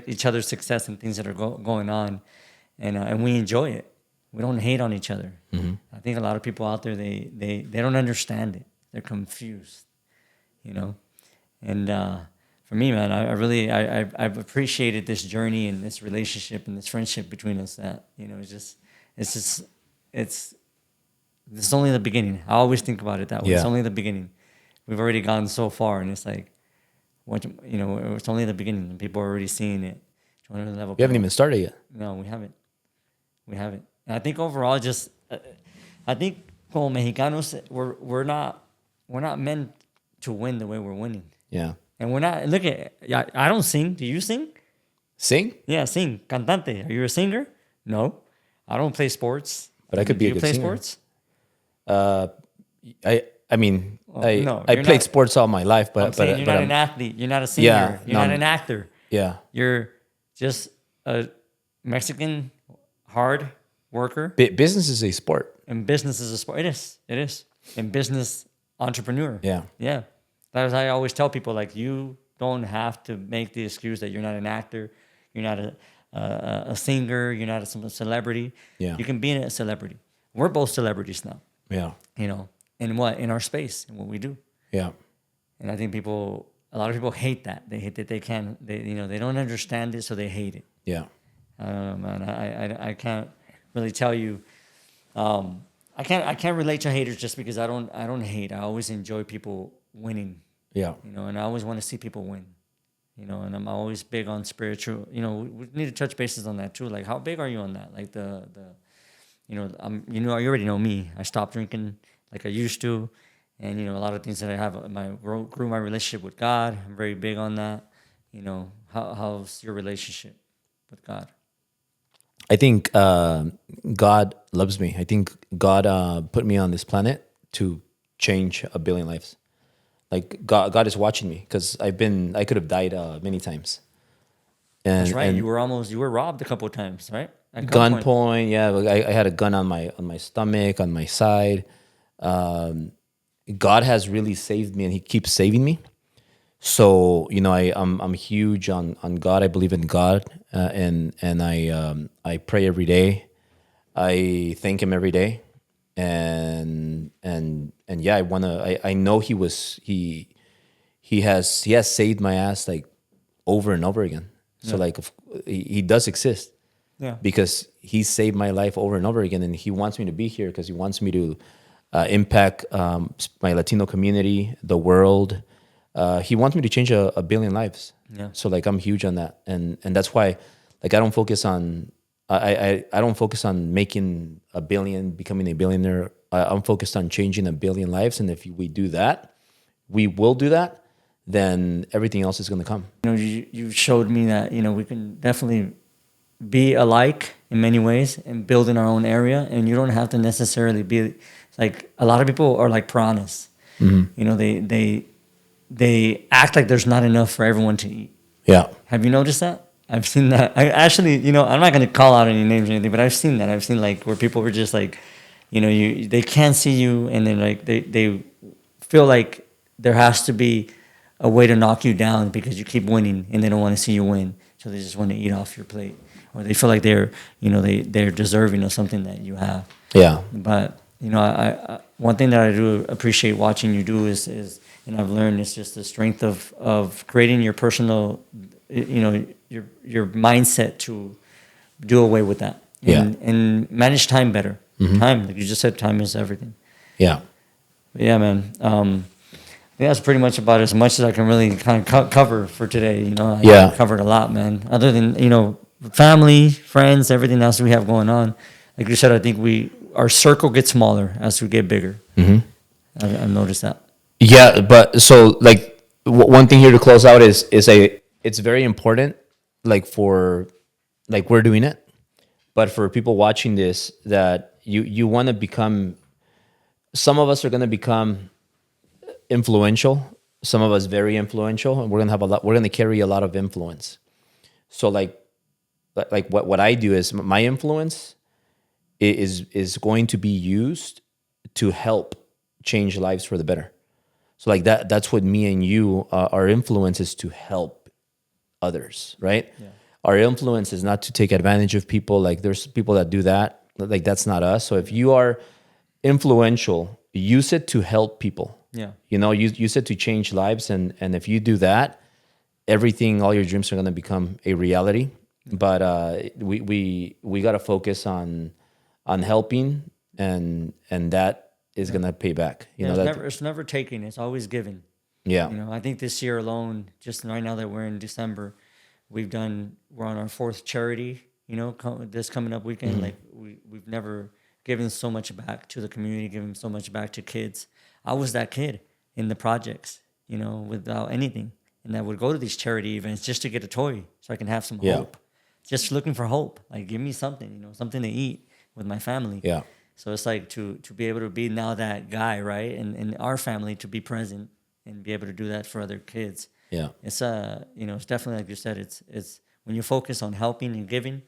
each other's success and things that are going on, and we enjoy it. We don't hate on each other. I think a lot of people out there, they don't understand it. They're confused, you know? And for me, man, I've appreciated this journey and this relationship and this friendship between us that, you know, it's only the beginning. I always think about it that way. Yeah. It's only the beginning. We've already gone so far, and it's like, you know, it's only the beginning, and people are already seeing it. We haven't even started yet. No, we haven't. We haven't. And I think overall, just I think como Mexicanos, we're not meant to win the way we're winning, Yeah. and we're not. Look at I don't sing. Do you sing? Sing? Yeah, sing. Cantante. Are you a singer? No, I don't play sports. But I could be Do a you good play singer. sports? I mean, no, I you're played not- sports all my life, I'm but saying you're not I'm- an athlete. You're not a singer. Yeah, You're no, not I'm- an actor. yeah. You're just a Mexican hard worker. Business is a sport. And business is a sport. It is. It is. And business entrepreneur. Yeah. Yeah. That's why I always tell people, like, you don't have to make the excuse that you're not an actor, you're not a singer, you're not a celebrity. Yeah. You can be a celebrity. We're both celebrities now, Yeah. you know, in our space and what we do. Yeah. And I think a lot of people hate that. They hate that they don't understand it, so they hate it. Yeah. I don't know, man. I can't really tell you. I can't relate to haters just because I don't hate. I always enjoy people winning, Yeah. you know, and I always want to see people win, you know. And I'm always big on spiritual. You know, we need to touch bases on that too. Like, how big are you on that? Like you know, you already know me. I stopped drinking like I used to, and you know, a lot of things that I have. Grew my relationship with God. I'm very big on that. You know, how's your relationship with God? I think God loves me. I think God put me on this planet to change 1 billion lives. Like God is watching me because I could have died many times. And, That's right. and You were robbed a couple of times, right? At gunpoint. gunpoint. Yeah, I had a gun on my stomach, on my side. God has really saved me, and He keeps saving me. So you know, I'm huge on God. I believe in God, and I pray every day. I thank Him every day, and yeah, I know He has saved my ass like over and over again. So like he does exist. Yeah. Because He saved my life over and over again, and He wants me to be here because He wants me to impact my Latino community, the world. He wants me to change 1 billion lives. Yeah. So like I'm huge on that, and that's why like I don't focus on I don't focus on making 1 billion, becoming a billionaire. I'm focused on changing 1 billion lives, and if we do that, we will do that. then everything else is going to come. You showed me that we can definitely be alike in many ways and build in our own area, and you don't have to necessarily be like a lot of people are like piranhas. They act like there's not enough for everyone to eat. Yeah. Have you noticed that? I've seen that. I actually, I'm not going to call out any names or anything, but I've seen that. I've seen like where people were just like, they can't see you, and then like they feel like there has to be a way to knock you down because you keep winning, and they don't want to see you win, so they just want to eat off your plate, or they feel like they're deserving of something that you have. Yeah. But I one thing that I do appreciate watching you do is and I've learned is just the strength of creating your personal, your mindset to do away with that. And manage time better. Time, like you just said, time is everything. Yeah. But yeah, man. Yeah, that's pretty much about as much as I can really kind of cover for today. I covered a lot, man. Other than family, friends, everything else we have going on. Like you said, I think our circle gets smaller as we get bigger. I've noticed that. Yeah, but so like one thing here to close out is it's very important, like for like we're doing it, but for people watching this, that you want to become. Some of us are going to become influential. Some of us very influential, and we're going to have a lot. We're going to carry a lot of influence. So like what I do is my influence is going to be used to help change lives for the better. So like that's what me and you, our influence is to help others, right? Yeah. Our influence is not to take advantage of people. Like there's people that do that. Like that's not us. So if you are influential, use it to help people. Yeah. Use it to change lives. And if you do that, all your dreams are going to become a reality. But we got to focus on helping, and that is going to pay back. It's never taking, it's always giving. Yeah. I think this year alone, just right now that we're in December, we're on our fourth charity, this coming up weekend. Like we've never given so much back to the community, given so much back to kids. I was that kid in the projects, without anything. And I would go to these charity events just to get a toy so I can have some hope. Just looking for hope. Like give me something, something to eat with my family. Yeah. So it's like to be able to be now that guy, right? And in our family to be present and be able to do that for other kids. Yeah. It's it's definitely like you said, it's when you focus on helping and giving,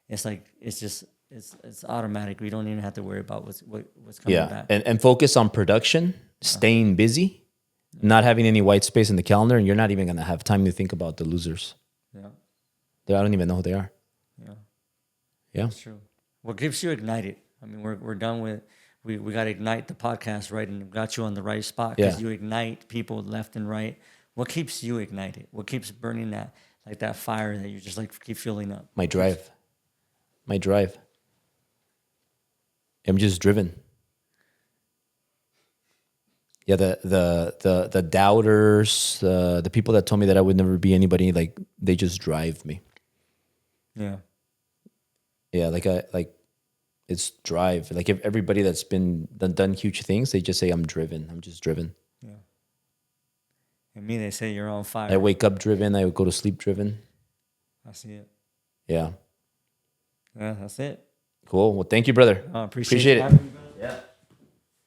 it's like it's automatic. We don't even have to worry about what's coming back. And focus on production, staying busy, not having any white space in the calendar, and you're not even gonna have time to think about the losers. Yeah. I don't even know who they are. Yeah. Yeah. That's true. What keeps you ignited? I mean, we're done with we got to ignite the podcast, right? And got you on the right spot because you ignite people left and right. What keeps you ignited? What keeps burning that fire that you just like keep filling up? My drive. I'm just driven. Yeah, the doubters, the people that told me that I would never be anybody, like they just drive me. Yeah. Yeah, it's drive. Like if everybody that's been done huge things, they just say I'm driven. I'm just driven. Yeah. And me, they say you're on fire. I wake up driven. I go to sleep driven. I see it. Yeah. Yeah, that's it. Cool. Well, thank you, brother. Appreciate it. Yeah.